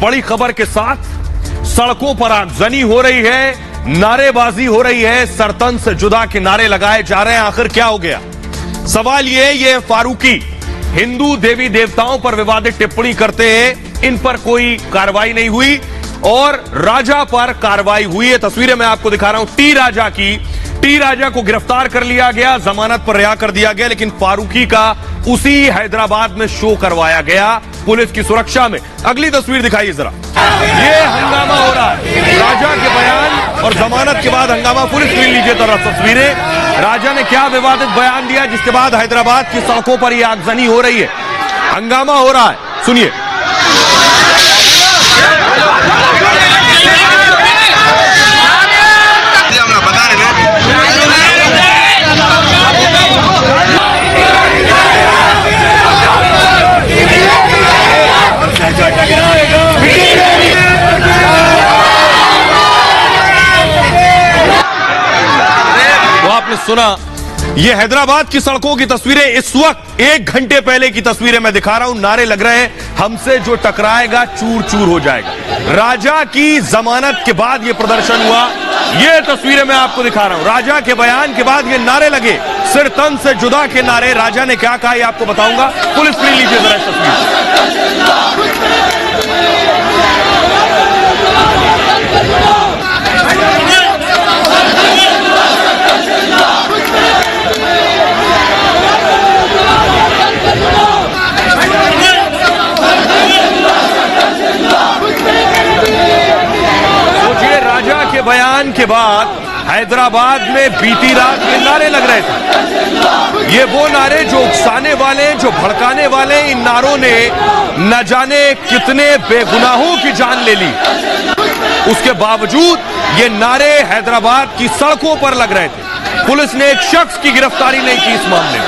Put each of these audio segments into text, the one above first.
बड़ी खबर के साथ सड़कों पर आगजनी हो रही है, नारेबाजी हो रही है, सरतन से जुदा के नारे लगाए जा रहे हैं। आखिर क्या हो गया? सवाल ये फारूकी हिंदू देवी देवताओं पर विवादित टिप्पणी करते हैं, इन पर कोई कार्रवाई नहीं हुई और राजा पर कार्रवाई हुई है। तस्वीरें मैं आपको दिखा रहा हूं टी राजा की। टी राजा को गिरफ्तार कर लिया गया, जमानत पर रिहा कर दिया गया, लेकिन फारूकी का उसी हैदराबाद में शो करवाया गया पुलिस की सुरक्षा में। अगली तस्वीर दिखाइए जरा। ये हंगामा हो रहा है, राजा के बयान और जमानत के बाद हंगामा। पुलिस ले लीजिए जरा तस्वीरें। राजा ने क्या विवादित बयान दिया जिसके बाद हैदराबाद की सड़कों पर यह आगजनी हो रही है, हंगामा हो रहा है, सुनिए। तो आपने सुना, ये हैदराबाद की सड़कों की तस्वीरें, इस वक्त 1 घंटे पहले की तस्वीरें मैं दिखा रहा हूं। नारे लग रहे हैं, हमसे जो टकराएगा चूर चूर हो जाएगा। राजा की जमानत के बाद यह प्रदर्शन हुआ, ये तस्वीरें मैं आपको दिखा रहा हूं। राजा के बयान के बाद ये नारे लगे, सिर तन से जुदा के नारे। राजा ने क्या कहा ये आपको बताऊंगा, पुलिस ले लीजिए जरा तस्वीर। बयान के बाद हैदराबाद में बीती रात ये नारे लग रहे थे। ये वो नारे जो उकसाने वाले, जो भड़काने वाले, इन नारों ने न जाने कितने बेगुनाहों की जान ले ली। उसके बावजूद ये नारे हैदराबाद की सड़कों पर लग रहे थे। पुलिस ने एक शख्स की गिरफ्तारी नहीं की इस मामले में।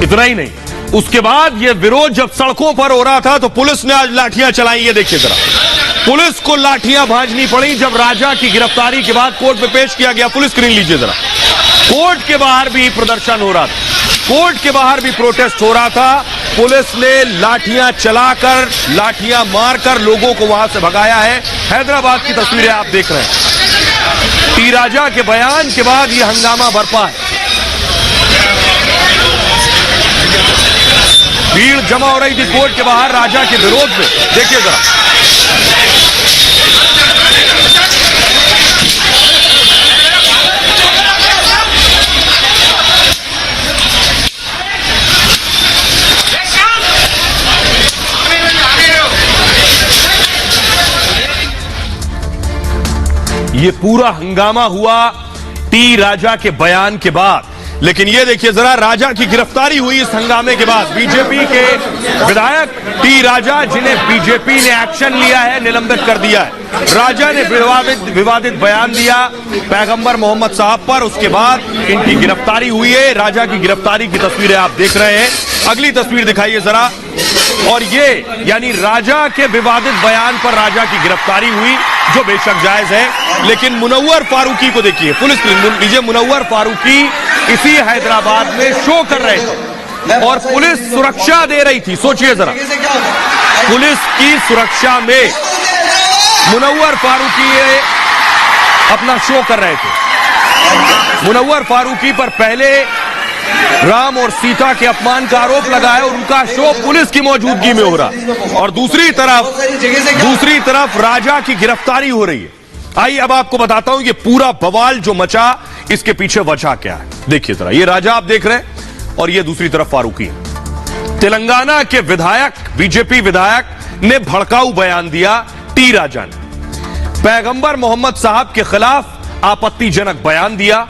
इतना ही नहीं, उसके बाद यह विरोध जब सड़कों पर हो रहा था तो पुलिस ने आज लाठियां चलाई। ये देखिए जरा, पुलिस को लाठियां भांजनी पड़ी जब राजा की गिरफ्तारी के बाद कोर्ट में पेश किया गया। पुलिस स्क्रीन लीजिए जरा। कोर्ट के बाहर भी प्रदर्शन हो रहा था, कोर्ट के बाहर भी प्रोटेस्ट हो रहा था। पुलिस ने लाठियां चलाकर, लाठियां मारकर लोगों को वहां से भगाया है। हैदराबाद की तस्वीरें आप देख रहे हैं। टी राजा के बयान के बाद यह हंगामा बरपा है, भीड़ जमा हो रही थी कोर्ट के बाहर राजा के विरोध में। देखिए जरा, ये पूरा हंगामा हुआ टी राजा के बयान के बाद। लेकिन ये देखिए जरा, राजा की गिरफ्तारी हुई इस हंगामे के बाद। बीजेपी के विधायक टी राजा, जिन्हें बीजेपी ने एक्शन लिया है, निलंबित कर दिया है। राजा ने विवादित बयान दिया पैगंबर मोहम्मद साहब पर, उसके बाद इनकी गिरफ्तारी हुई है। राजा की गिरफ्तारी की तस्वीरें आप देख रहे हैं। अगली तस्वीर दिखाइए जरा। और ये यानी राजा के विवादित बयान पर राजा की गिरफ्तारी हुई, जो बेशक जायज है, लेकिन मुनव्वर फारूकी को देखिए। पुलिस लीजिए, मुनव्वर फारूकी इसी हैदराबाद में शो कर रहे थे और पुलिस सुरक्षा दे रही थी। सोचिए जरा, पुलिस की सुरक्षा में मुनव्वर फारूकी अपना शो कर रहे थे। मुनव्वर फारूकी पर पहले राम और सीता के अपमान का आरोप लगा है और उनका शो पुलिस की मौजूदगी में हो रहा, और दूसरी तरफ राजा की गिरफ्तारी हो रही है। आइए अब आपको बताता हूं ये पूरा बवाल जो मचा, इसके पीछे वजह क्या है। देखिए जरा, ये राजा आप देख रहे हैं और ये दूसरी तरफ फारूकी। तेलंगाना के विधायक, बीजेपी विधायक ने भड़काऊ बयान दिया टी राजा ने। पैगंबर मोहम्मद साहब के खिलाफ आपत्तिजनक बयान दिया।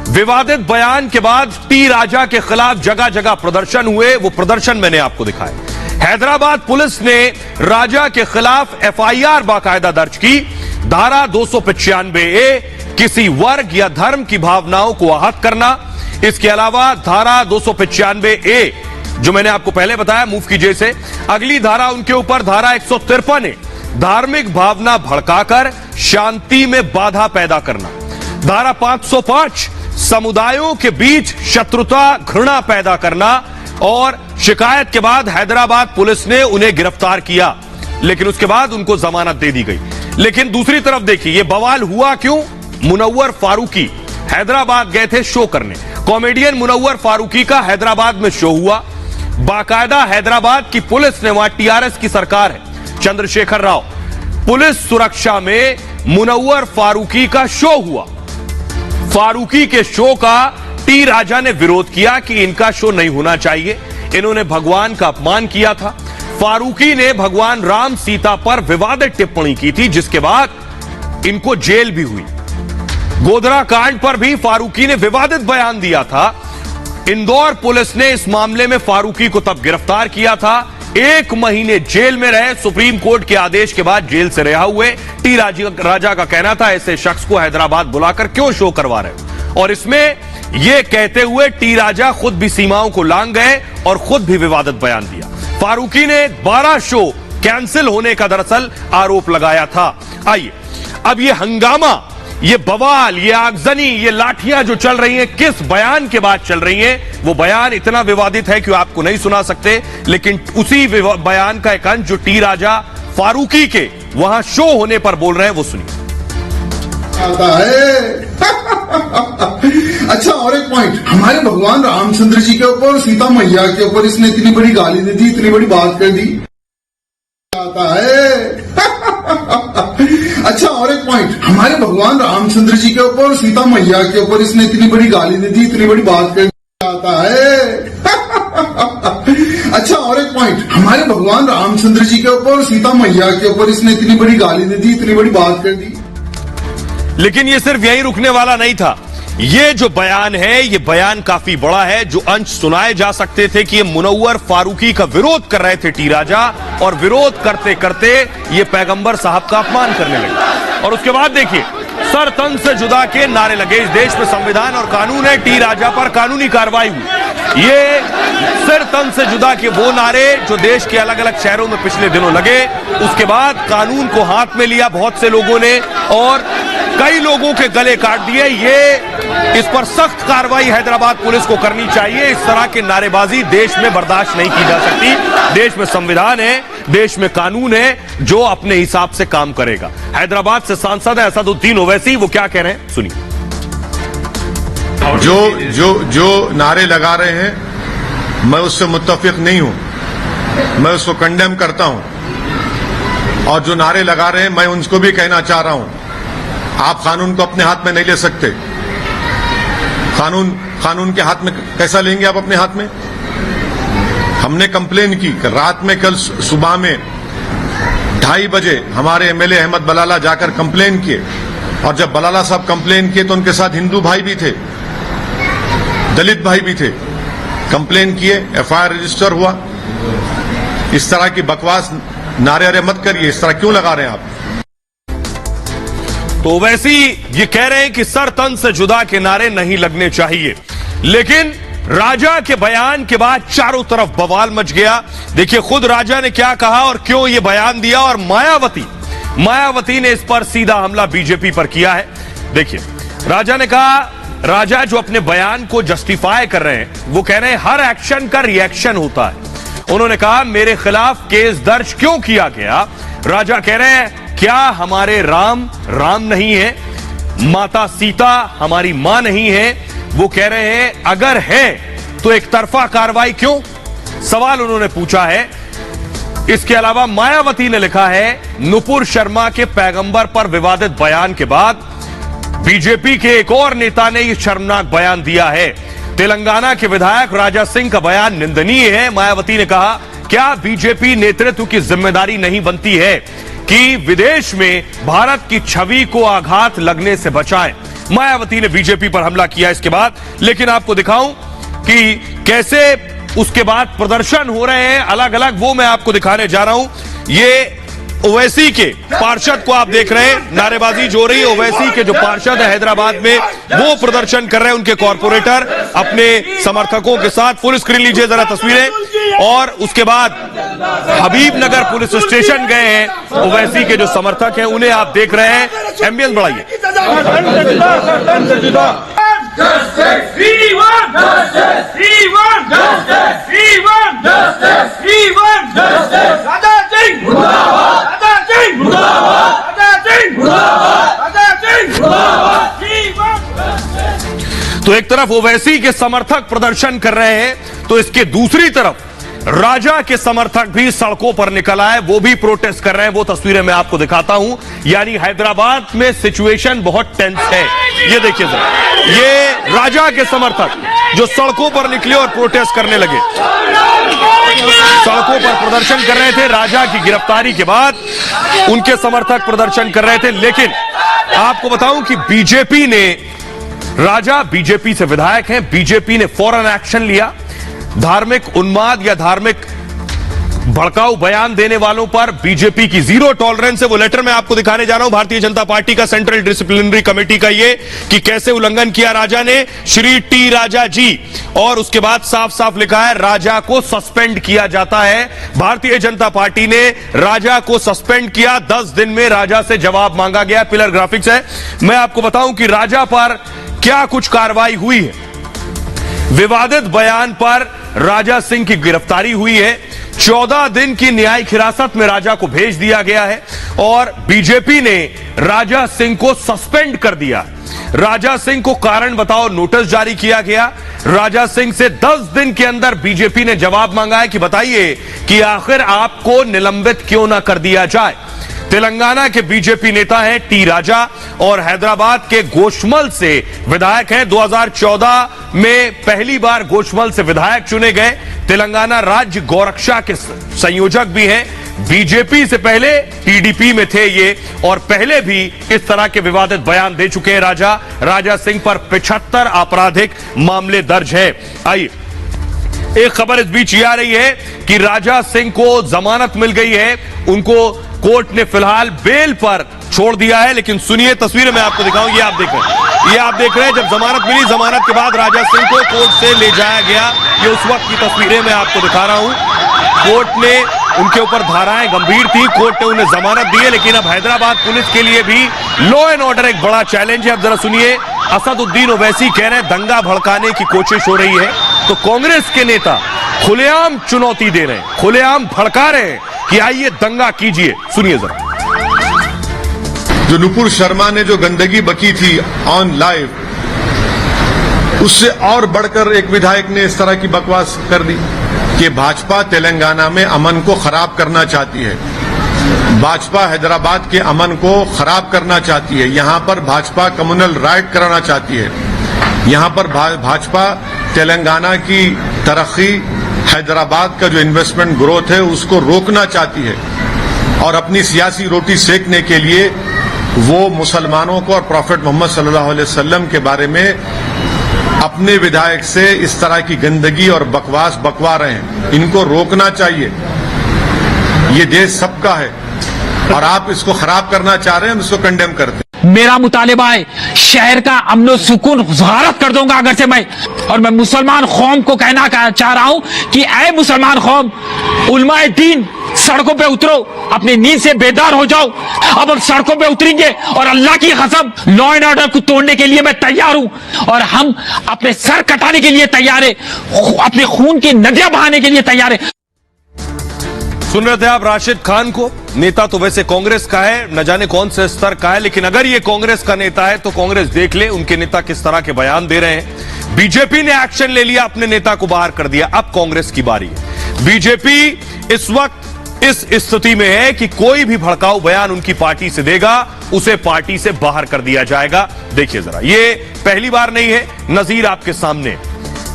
विवादित बयान के बाद टी राजा के खिलाफ जगह जगह प्रदर्शन हुए, वो प्रदर्शन मैंने आपको दिखाया। हैदराबाद पुलिस ने राजा के खिलाफ FIR बाकायदा दर्ज की। धारा 295A, किसी वर्ग या धर्म की भावनाओं को आहत करना। इसके अलावा धारा 295A जो मैंने आपको पहले बताया, मूव कीजिए इसे। अगली धारा उनके ऊपर धारा 153 है, धार्मिक भावना भड़काकर शांति में बाधा पैदा करना। धारा 505, समुदायों के बीच शत्रुता घृणा पैदा करना। और शिकायत के बाद हैदराबाद पुलिस ने उन्हें गिरफ्तार किया, लेकिन उसके बाद उनको जमानत दे दी गई। लेकिन दूसरी तरफ देखिए, यह बवाल हुआ क्यों? मुनव्वर फारूकी हैदराबाद गए थे शो करने। कॉमेडियन मुनव्वर फारूकी का हैदराबाद में शो हुआ। बाकायदा हैदराबाद की पुलिस ने, वहां टीआरएस की सरकार है, चंद्रशेखर राव, पुलिस सुरक्षा में मुनव्वर फारूकी का शो हुआ। फारूकी के शो का टी राजा ने विरोध किया कि इनका शो नहीं होना चाहिए, इन्होंने भगवान का अपमान किया था। फारूकी ने भगवान राम सीता पर विवादित टिप्पणी की थी, जिसके बाद इनको जेल भी हुई। गोधरा कांड पर भी फारूकी ने विवादित बयान दिया था। इंदौर पुलिस ने इस मामले में फारूकी को तब गिरफ्तार किया था। 1 महीने जेल में रहे, सुप्रीम कोर्ट के आदेश के बाद जेल से रिहा हुए। टी राजा का कहना था, ऐसे शख्स को हैदराबाद बुलाकर क्यों शो करवा रहे हो? और इसमें यह कहते हुए टी राजा खुद भी सीमाओं को लांघ गए और खुद भी विवादित बयान दिया। फारूकी ने 12 शो कैंसिल होने का दरअसल आरोप लगाया था। आइए, अब यह हंगामा, ये बवाल, ये आगजनी, ये लाठियां जो चल रही हैं, किस बयान के बाद चल रही हैं? वो बयान इतना विवादित है कि आपको नहीं सुना सकते, लेकिन उसी बयान का एक अंश जो टी राजा फारूकी के वहां शो होने पर बोल रहे हैं, वो सुनिए। आता है अच्छा, और एक पॉइंट, हमारे भगवान रामचंद्र जी के ऊपर, सीता मैया के ऊपर इसने इतनी बड़ी गाली दे दी, इतनी बड़ी बात कर दी। आता है अच्छा, और एक पॉइंट, हमारे भगवान रामचंद्र जी के ऊपर, सीता मैया के ऊपर इसने इतनी बड़ी गाली दे दी, इतनी बड़ी बात कर दी। आता है अच्छा, और एक पॉइंट, हमारे भगवान रामचंद्र जी के ऊपर, सीता मैया के ऊपर इसने इतनी बड़ी गाली दे दी, इतनी बड़ी बात कर दी। लेकिन ये सिर्फ यही रुकने वाला नहीं था। ये जो बयान है, ये बयान काफी बड़ा है। जो अंश सुनाए जा सकते थे कि ये मुनव्वर फारूकी का विरोध कर रहे थे टी राजा, और विरोध करते करते ये पैगंबर साहब का अपमान करने लगे। और उसके बाद देखिए, सर तन से जुदा के नारे लगे। इस देश में संविधान और कानून है, टी राजा पर कानूनी कार्रवाई हुई। ये सिर तन से जुदा के वो नारे जो देश के अलग अलग शहरों में पिछले दिनों लगे। उसके बाद कानून को हाथ में लिया बहुत से लोगों ने और कई लोगों के गले काट दिए। ये इस पर सख्त कार्रवाई हैदराबाद पुलिस को करनी चाहिए। इस तरह की नारेबाजी देश में बर्दाश्त नहीं की जा सकती। देश में संविधान है, देश में कानून है, जो अपने हिसाब से काम करेगा। हैदराबाद से सांसद है असदुद्दीन ओवैसी, वो क्या कह रहे हैं सुनिए। जो नारे लगा रहे हैं, मैं उससे मुत्तफिक नहीं हूं, मैं उसको कंडेम करता हूं। और जो नारे लगा रहे हैं, मैं उनको भी कहना चाह रहा हूं, आप कानून को अपने हाथ में नहीं ले सकते। कानून के हाथ में कैसा लेंगे आप अपने हाथ में? हमने कंप्लेन की रात में, कल सुबह में 2:30 बजे हमारे एमएलए अहमद बलाला जाकर कंप्लेन किए। और जब बलाला साहब कंप्लेन किए तो उनके साथ हिंदू भाई भी थे, दलित भाई भी थे। कंप्लेन किए, एफआईआर रजिस्टर हुआ। इस तरह की बकवास नारे अरे मत करिए। इस तरह क्यों लगा रहे हैं आप? तो वैसे ये कह रहे हैं कि सर तन से जुदा के नारे नहीं लगने चाहिए। लेकिन राजा के बयान के बाद चारों तरफ बवाल मच गया। देखिए खुद राजा ने क्या कहा और क्यों ये बयान दिया। और मायावती ने इस पर सीधा हमला बीजेपी पर किया है। देखिए राजा ने कहा, राजा जो अपने बयान को जस्टिफाई कर रहे हैं, वो कह रहे हैं हर एक्शन का रिएक्शन होता है। उन्होंने कहा मेरे खिलाफ केस दर्ज क्यों किया गया। राजा कह रहे हैं क्या हमारे राम नहीं है, माता सीता हमारी मां नहीं है। वो कह रहे हैं अगर है तो एक तरफा कार्रवाई क्यों, सवाल उन्होंने पूछा है। इसके अलावा मायावती ने लिखा है नुपुर शर्मा के पैगंबर पर विवादित बयान के बाद बीजेपी के एक और नेता ने यह शर्मनाक बयान दिया है। तेलंगाना के विधायक राजा सिंह का बयान निंदनीय है। मायावती ने कहा क्या बीजेपी नेतृत्व की जिम्मेदारी नहीं बनती है कि विदेश में भारत की छवि को आघात लगने से बचाएं। मायावती ने बीजेपी पर हमला किया इसके बाद। लेकिन आपको दिखाऊं कि कैसे उसके बाद प्रदर्शन हो रहे हैं अलग अलग, वो मैं आपको दिखाने जा रहा हूं। ये ओवैसी के पार्षद को आप देख रहे हैं, नारेबाजी जो रही है। ओवैसी के जो पार्षद है हैदराबाद में, वो प्रदर्शन कर रहे हैं। उनके कॉर्पोरेटर अपने समर्थकों के साथ। फुल स्क्रीन लीजिए जरा तस्वीरें। और उसके बाद हबीबनगर पुलिस स्टेशन गए हैं ओवैसी के जो समर्थक हैं, उन्हें आप देख रहे हैं। एम्बियंस बढ़ाइए। तो एक तरफ ओवैसी के समर्थक प्रदर्शन कर रहे हैं, तो इसके दूसरी तरफ राजा के समर्थक भी सड़कों पर निकल आए, वो भी प्रोटेस्ट कर रहे हैं। वो तस्वीरें मैं आपको दिखाता हूं। यानी हैदराबाद में सिचुएशन बहुत टेंस है। ये देखिए जरा, ये राजा के समर्थक जो सड़कों पर निकले और प्रोटेस्ट करने लगे, सड़कों पर प्रदर्शन कर रहे थे। राजा की गिरफ्तारी के बाद उनके समर्थक प्रदर्शन कर रहे थे। लेकिन आपको बताऊं कि बीजेपी ने, राजा बीजेपी से विधायक हैं, बीजेपी ने फौरन एक्शन लिया। धार्मिक उन्माद या धार्मिक भड़काऊ बयान देने वालों पर बीजेपी की जीरो टॉलरेंस है। वो लेटर मैं आपको दिखाने जा रहा हूं, भारतीय जनता पार्टी का सेंट्रल डिसिप्लिनरी कमेटी का, ये कि कैसे उल्लंघन किया राजा ने, श्री टी राजा जी। और उसके बाद साफ साफ लिखा है राजा को सस्पेंड किया जाता है। भारतीय जनता पार्टी ने राजा को सस्पेंड किया। 10 दिन में राजा से जवाब मांगा गया। पिलर ग्राफिक्स है। मैं आपको बताऊं कि राजा पर क्या कुछ कार्रवाई हुई है। विवादित बयान पर राजा सिंह की गिरफ्तारी हुई है। 14 दिन की न्यायिक हिरासत में राजा को भेज दिया गया है और बीजेपी ने राजा सिंह को सस्पेंड कर दिया। राजा सिंह को कारण बताओ नोटिस जारी किया गया। राजा सिंह से 10 दिन के अंदर बीजेपी ने जवाब मांगा है कि बताइए कि आखिर आपको निलंबित क्यों ना कर दिया जाए। तेलंगाना के बीजेपी नेता हैं टी राजा और हैदराबाद के गोशमल से विधायक हैं। 2014 में पहली बार गोशमल से विधायक चुने गए। तेलंगाना राज्य गौरक्षा के संयोजक भी हैं। बीजेपी से पहले टीडीपी में थे ये, और पहले भी इस तरह के विवादित बयान दे चुके हैं राजा सिंह पर 75 आपराधिक मामले दर्ज है। आइए, एक खबर इस बीच ये आ रही है कि राजा सिंह को जमानत मिल गई है। उनको कोर्ट ने फिलहाल बेल पर छोड़ दिया है। लेकिन सुनिए, तस्वीरें मैं आपको दिखाऊं। ये आप देख रहे हैं, ये आप देख रहे हैं जब जमानत मिली, जमानत के बाद राजा सिंह को कोर्ट से ले जाया गया। ये उस वक्त की तस्वीरें मैं आपको दिखा रहा हूं। कोर्ट ने, उनके ऊपर धाराएं गंभीर थी, कोर्ट ने उन्हें जमानत दी है। लेकिन अब हैदराबाद पुलिस के लिए भी लॉ एंड ऑर्डर एक बड़ा चैलेंज है। अब जरा सुनिए, असदुद्दीन ओवैसी कह रहे हैं दंगा भड़काने की कोशिश हो रही है, तो कांग्रेस के नेता खुलेआम चुनौती दे रहे हैं, खुलेआम भड़का रहे हैं कि आइए दंगा कीजिए। सुनिए जरा। जो नुपुर शर्मा ने जो गंदगी बकी थी ऑन लाइव, उससे और बढ़कर एक विधायक ने इस तरह की बकवास कर दी कि भाजपा तेलंगाना में अमन को खराब करना चाहती है, भाजपा हैदराबाद के अमन को खराब करना चाहती है, यहां पर भाजपा कम्युनल राइट कराना चाहती है, यहां पर भाजपा तेलंगाना की तरक्की, हैदराबाद का जो इन्वेस्टमेंट ग्रोथ है उसको रोकना चाहती है। और अपनी सियासी रोटी सेकने के लिए वो मुसलमानों को और प्रॉफेट मोहम्मद सल्लल्लाहु अलैहि वसल्लम के बारे में अपने विधायक से इस तरह की गंदगी और बकवास बकवा रहे हैं। इनको रोकना चाहिए। ये देश सबका है और आप इसको खराब करना चाह रहे हैं, हम इसको कंडेम करते हैं। मेरा मुतालिबा है शहर का अमन सुकून गारत कर दूंगा अगर से मैं। और मैं मुसलमान कौम को कहना चाह रहा हूं कि ऐ मुसलमान कौम, उलमाए दीन, सड़कों पे उतरो, अपनी नींद से बेदार हो जाओ। अब हम सड़कों पे उतरेंगे और अल्लाह की कसम लॉ एंड ऑर्डर को तोड़ने के लिए मैं तैयार हूं और हम अपने सर कटाने के लिए तैयार है, अपने खून की नदियां बहाने के लिए तैयार है। सुन रहे थे आप राशिद खान को। नेता तो वैसे कांग्रेस का है, न जाने कौन से स्तर का है, लेकिन अगर ये कांग्रेस का नेता है तो कांग्रेस देख ले उनके नेता किस तरह के बयान दे रहे हैं। बीजेपी ने एक्शन ले लिया, अपने नेता को बाहर कर दिया। अब कांग्रेस की बारी है। बीजेपी इस वक्त इस स्थिति में है कि कोई भी भड़काऊ बयान उनकी पार्टी से देगा, उसे पार्टी से बाहर कर दिया जाएगा। देखिए जरा, ये पहली बार नहीं है। नजीर आपके सामने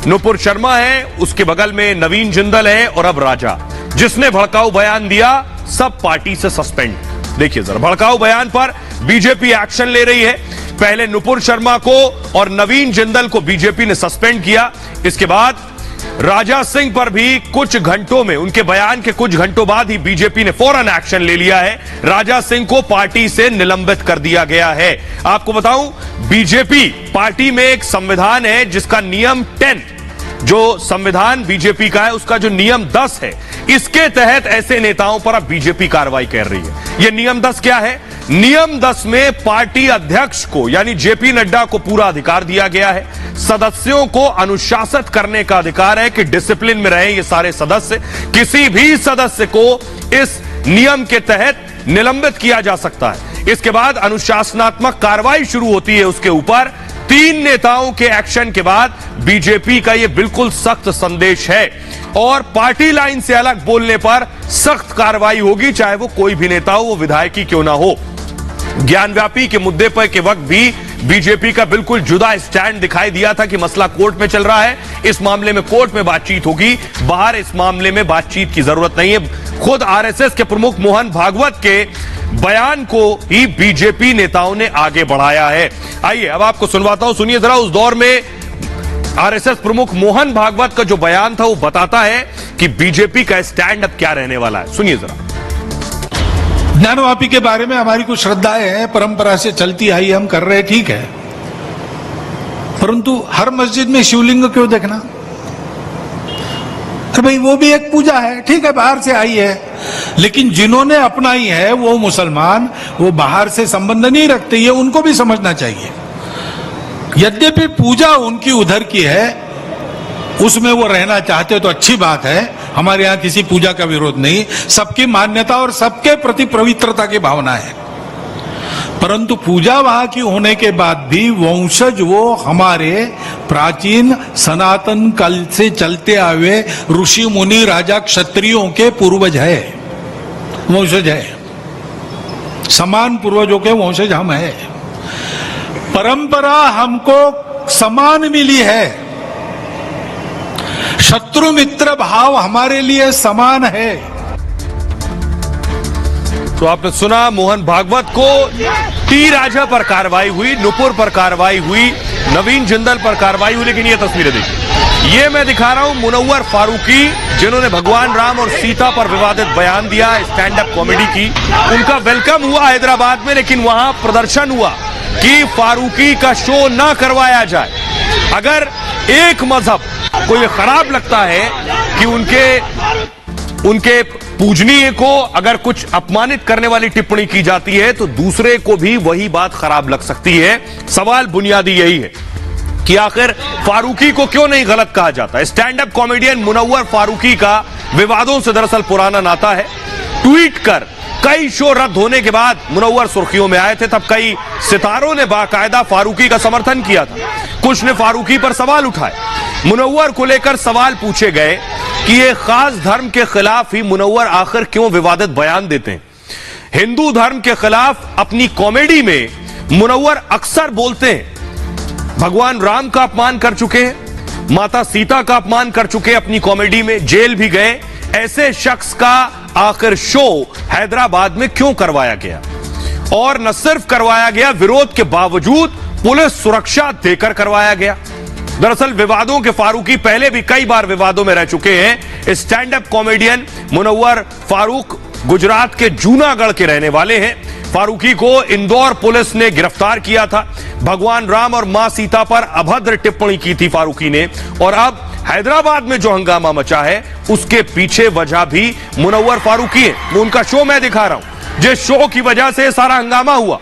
नुपुर शर्मा है, उसके बगल में नवीन जिंदल है और अब राजा। जिसने भड़काऊ बयान दिया सब पार्टी से सस्पेंड। देखिए जरा, भड़काऊ बयान पर बीजेपी एक्शन ले रही है। पहले नुपुर शर्मा को और नवीन जिंदल को बीजेपी ने सस्पेंड किया। इसके बाद राजा सिंह पर भी कुछ घंटों में, उनके बयान के कुछ घंटों बाद ही बीजेपी ने फौरन एक्शन ले लिया है। राजा सिंह को पार्टी से निलंबित कर दिया गया है। आपको बताऊं, बीजेपी पार्टी में एक संविधान है जिसका नियम 10 जो संविधान बीजेपी का है उसका जो नियम 10 है, इसके तहत ऐसे नेताओं पर अब बीजेपी कार्रवाई कर रही है। यह नियम 10 क्या है? नियम 10 में पार्टी अध्यक्ष को यानी जेपी नड्डा को पूरा अधिकार दिया गया है। सदस्यों को अनुशासित करने का अधिकार है कि डिसिप्लिन में रहें ये सारे सदस्य। किसी भी सदस्य को इस नियम के तहत निलंबित किया जा सकता है। इसके बाद अनुशासनात्मक कार्रवाई शुरू होती है उसके ऊपर। 3 नेताओं के एक्शन के बाद बीजेपी का यह बिल्कुल सख्त संदेश है और पार्टी लाइन से अलग बोलने पर सख्त कार्रवाई होगी, चाहे वो कोई भी नेता हो, वो विधायक ही क्यों ना हो। ज्ञानव्यापी के मुद्दे पर के वक्त भी बीजेपी का बिल्कुल जुदा स्टैंड दिखाई दिया था कि मसला कोर्ट में चल रहा है, इस मामले में कोर्ट में बातचीत होगी, बाहर इस मामले में बातचीत की जरूरत नहीं है। खुद आरएसएस के प्रमुख मोहन भागवत के बयान को ही बीजेपी नेताओं ने आगे बढ़ाया है। आइए अब आपको सुनवाता हूं, सुनिए जरा। उस दौर में आरएसएस प्रमुख मोहन भागवत का जो बयान था वो बताता है कि बीजेपी का स्टैंड अब क्या रहने वाला है। सुनिए जरा। ज्ञानवापी के बारे में हमारी कुछ श्रद्धाएं हैं, परंपरा से चलती आई, हम कर रहे, ठीक है, परंतु हर मस्जिद में शिवलिंग क्यों देखना? तो भाई वो भी एक पूजा है, ठीक है, बाहर से आई है, लेकिन जिन्होंने अपनाई है वो मुसलमान, वो बाहर से संबंध नहीं रखते, ये उनको भी समझना चाहिए। यद्यपि पूजा उनकी उधर की है, उसमें वो रहना चाहते तो अच्छी बात है, हमारे यहां किसी पूजा का विरोध नहीं, सबकी मान्यता और सबके प्रति पवित्रता की भावना है। परंतु पूजा वहां की होने के बाद भी वंशज वो हमारे प्राचीन सनातन काल से चलते आए ऋषि मुनि राजा क्षत्रियों के पूर्वज है, वंशज है, समान पूर्वजों के वंशज हम है। परंपरा हमको समान मिली है, शत्रु मित्र भाव हमारे लिए समान है। तो आपने सुना मोहन भागवत को। टी राजा पर कार्रवाई हुई, नुपुर पर कार्रवाई हुई, नवीन जिंदल पर कार्रवाई हुई, लेकिन ये तस्वीरें देखिए, ये मैं दिखा रहा हूं मुनव्वर फारूकी, जिन्होंने भगवान राम और सीता पर विवादित बयान दिया, स्टैंड अप कॉमेडी की। उनका वेलकम हुआ हैदराबाद में, लेकिन वहां प्रदर्शन हुआ कि फारूकी का शो ना करवाया जाए। अगर एक मजहब को यह खराब लगता है कि उनके पूजनीय को अगर कुछ अपमानित करने वाली टिप्पणी की जाती है तो दूसरे को भी वही बात खराब लग सकती है। सवाल बुनियादी यही है कि आखिर फारूकी को क्यों नहीं गलत कहा जाता। Stand up comedian Munawar Faruqui का विवादों से दरअसल पुराना नाता है। ट्वीट कर कई शो रद्द होने के बाद मुनव्वर सुर्खियों में आए थे, तब कई सितारों ने बाकायदा फारूकी का समर्थन किया था, कुछ ने फारूकी पर सवाल उठाए। मुनव्वर को लेकर सवाल पूछे गए कि ये खास धर्म के खिलाफ ही मुनव्वर आखिर क्यों विवादित बयान देते हैं। हिंदू धर्म के खिलाफ अपनी कॉमेडी में मुनव्वर अक्सर बोलते हैं। भगवान राम का अपमान कर चुके हैं, माता सीता का अपमान कर चुके हैं अपनी कॉमेडी में, जेल भी गए। ऐसे शख्स का आखिर शो हैदराबाद में क्यों करवाया गया? और न सिर्फ करवाया गया, विरोध के बावजूद पुलिस सुरक्षा देकर करवाया गया। दरअसल विवादों के फारूकी पहले भी कई बार विवादों में रह चुके हैं। Stand up comedian Munawar Faruq Gujarat के जूनागढ़ के रहने वाले हैं। फारूकी को इंदौर पुलिस ने गिरफ्तार किया था। भगवान राम और मां सीता पर अभद्र टिप्पणी की थी फारूकी ने, और अब हैदराबाद में जो हंगामा मचा है उसके पीछे वजह भी मुनव्वर फारूकी है। वो उनका शो मैं दिखा रहा हूं, जिस शो की वजह से सारा हंगामा हुआ।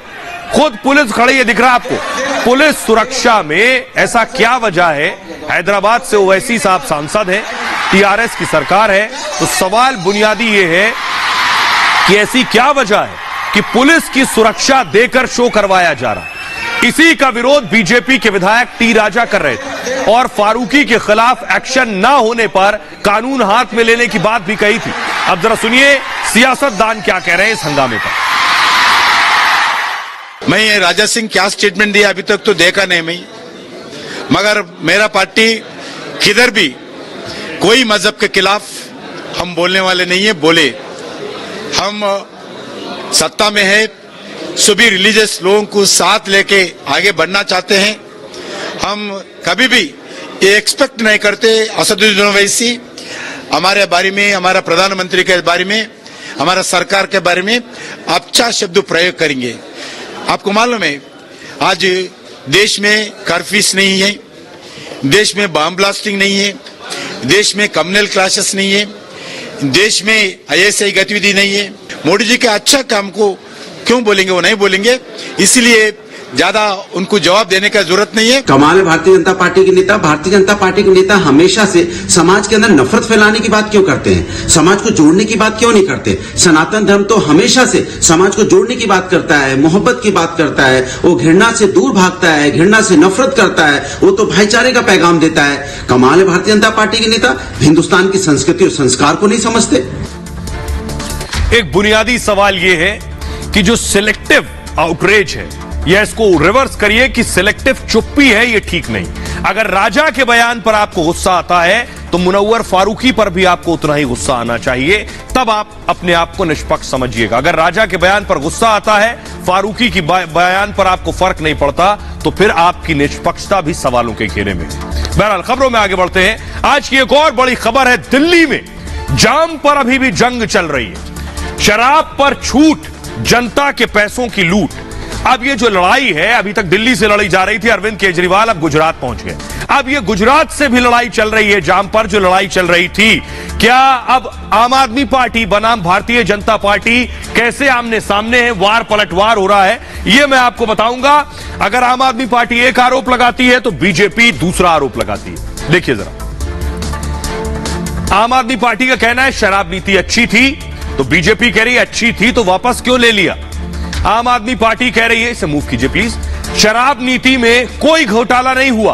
खुद पुलिस खड़ी है, दिख रहा आपको, पुलिस सुरक्षा में। ऐसा क्या वजह है? हैदराबाद से ओवैसी साहब सांसद हैं, टीआरएस की सरकार है। तो सवाल बुनियादी ये है कि ऐसी क्या वजह है कि पुलिस की सुरक्षा देकर शो करवाया जा रहा है। इसी का विरोध बीजेपी के विधायक टी राजा कर रहे थे और फारूकी के खिलाफ एक्शन ना होने पर कानून हाथ में लेने की बात भी कही थी। अब जरा सुनिए सियासतदान क्या कह रहे हैं इस हंगामे पर। मैं ये राजा सिंह क्या स्टेटमेंट दिया अभी तक तो देखा नहीं मैं, मगर मेरा पार्टी किधर भी कोई मजहब के खिलाफ हम बोलने वाले नहीं है। बोले हम सत्ता में है, सभी रिलीजियस लोगों को साथ लेके आगे बढ़ना चाहते हैं। हम कभी भी ये एक्सपेक्ट नहीं करते असदुद्दीन ओवैसी हमारे बारे में, हमारा प्रधानमंत्री के बारे में, हमारा सरकार के बारे में अच्छा शब्द प्रयोग करेंगे। आपको मालूम है आज देश में कर्फ्यूज नहीं है, देश में बम ब्लास्टिंग नहीं है, देश में कम्युनल क्लासेस नहीं है, देश में ऐसी गतिविधि नहीं है। मोदी जी के अच्छा काम को क्यों बोलेंगे? वो नहीं बोलेंगे, इसलिए ज्यादा उनको जवाब देने का जरूरत नहीं है। कमाल है भारतीय जनता पार्टी के नेता। भारतीय जनता पार्टी के नेता हमेशा से समाज के अंदर नफरत फैलाने की बात क्यों करते हैं? समाज को जोड़ने की बात क्यों नहीं करते? सनातन धर्म तो हमेशा से समाज को जोड़ने की बात करता है, मोहब्बत की बात करता है, वो घृणा से दूर भागता है, घृणा से नफरत करता है, वो तो भाईचारे का पैगाम देता है। कमाल है भारतीय जनता पार्टी के नेता हिंदुस्तान की संस्कृति और संस्कार को नहीं समझते। एक बुनियादी सवाल यह है कि जो सिलेक्टिव आउटरीच है, या इसको रिवर्स करिए कि सिलेक्टिव चुप्पी है, ये ठीक नहीं। अगर राजा के बयान पर आपको गुस्सा आता है तो मुनव्वर फारूकी पर भी आपको उतना ही गुस्सा आना चाहिए, तब आप अपने आप को निष्पक्ष समझिएगा। अगर राजा के बयान पर गुस्सा आता है, फारूकी की बयान पर आपको फर्क नहीं पड़ता, तो फिर आपकी निष्पक्षता भी सवालों के घेरे में। बहरहाल खबरों में आगे बढ़ते हैं। आज की एक और बड़ी खबर है, दिल्ली में जाम पर अभी भी जंग चल रही है। शराब पर छूट, जनता के पैसों की लूट। अब ये जो लड़ाई है, अभी तक दिल्ली से लड़ी जा रही थी, अरविंद केजरीवाल अब गुजरात पहुंच गए। अब ये गुजरात से भी लड़ाई चल रही है, जाम पर जो लड़ाई चल रही थी। क्या अब आम आदमी पार्टी बनाम भारतीय जनता पार्टी कैसे आमने सामने है, वार पलटवार हो रहा है, ये मैं आपको बताऊंगा। अगर आम आदमी पार्टी एक आरोप लगाती है तो बीजेपी दूसरा आरोप लगाती है। देखिए जरा, आम आदमी पार्टी का कहना है शराब नीति अच्छी थी, तो बीजेपी कह रही है अच्छी थी तो वापस क्यों ले लिया। आम आदमी पार्टी कह रही है, इसे मूव कीजिए प्लीज, शराब नीति में कोई घोटाला नहीं हुआ,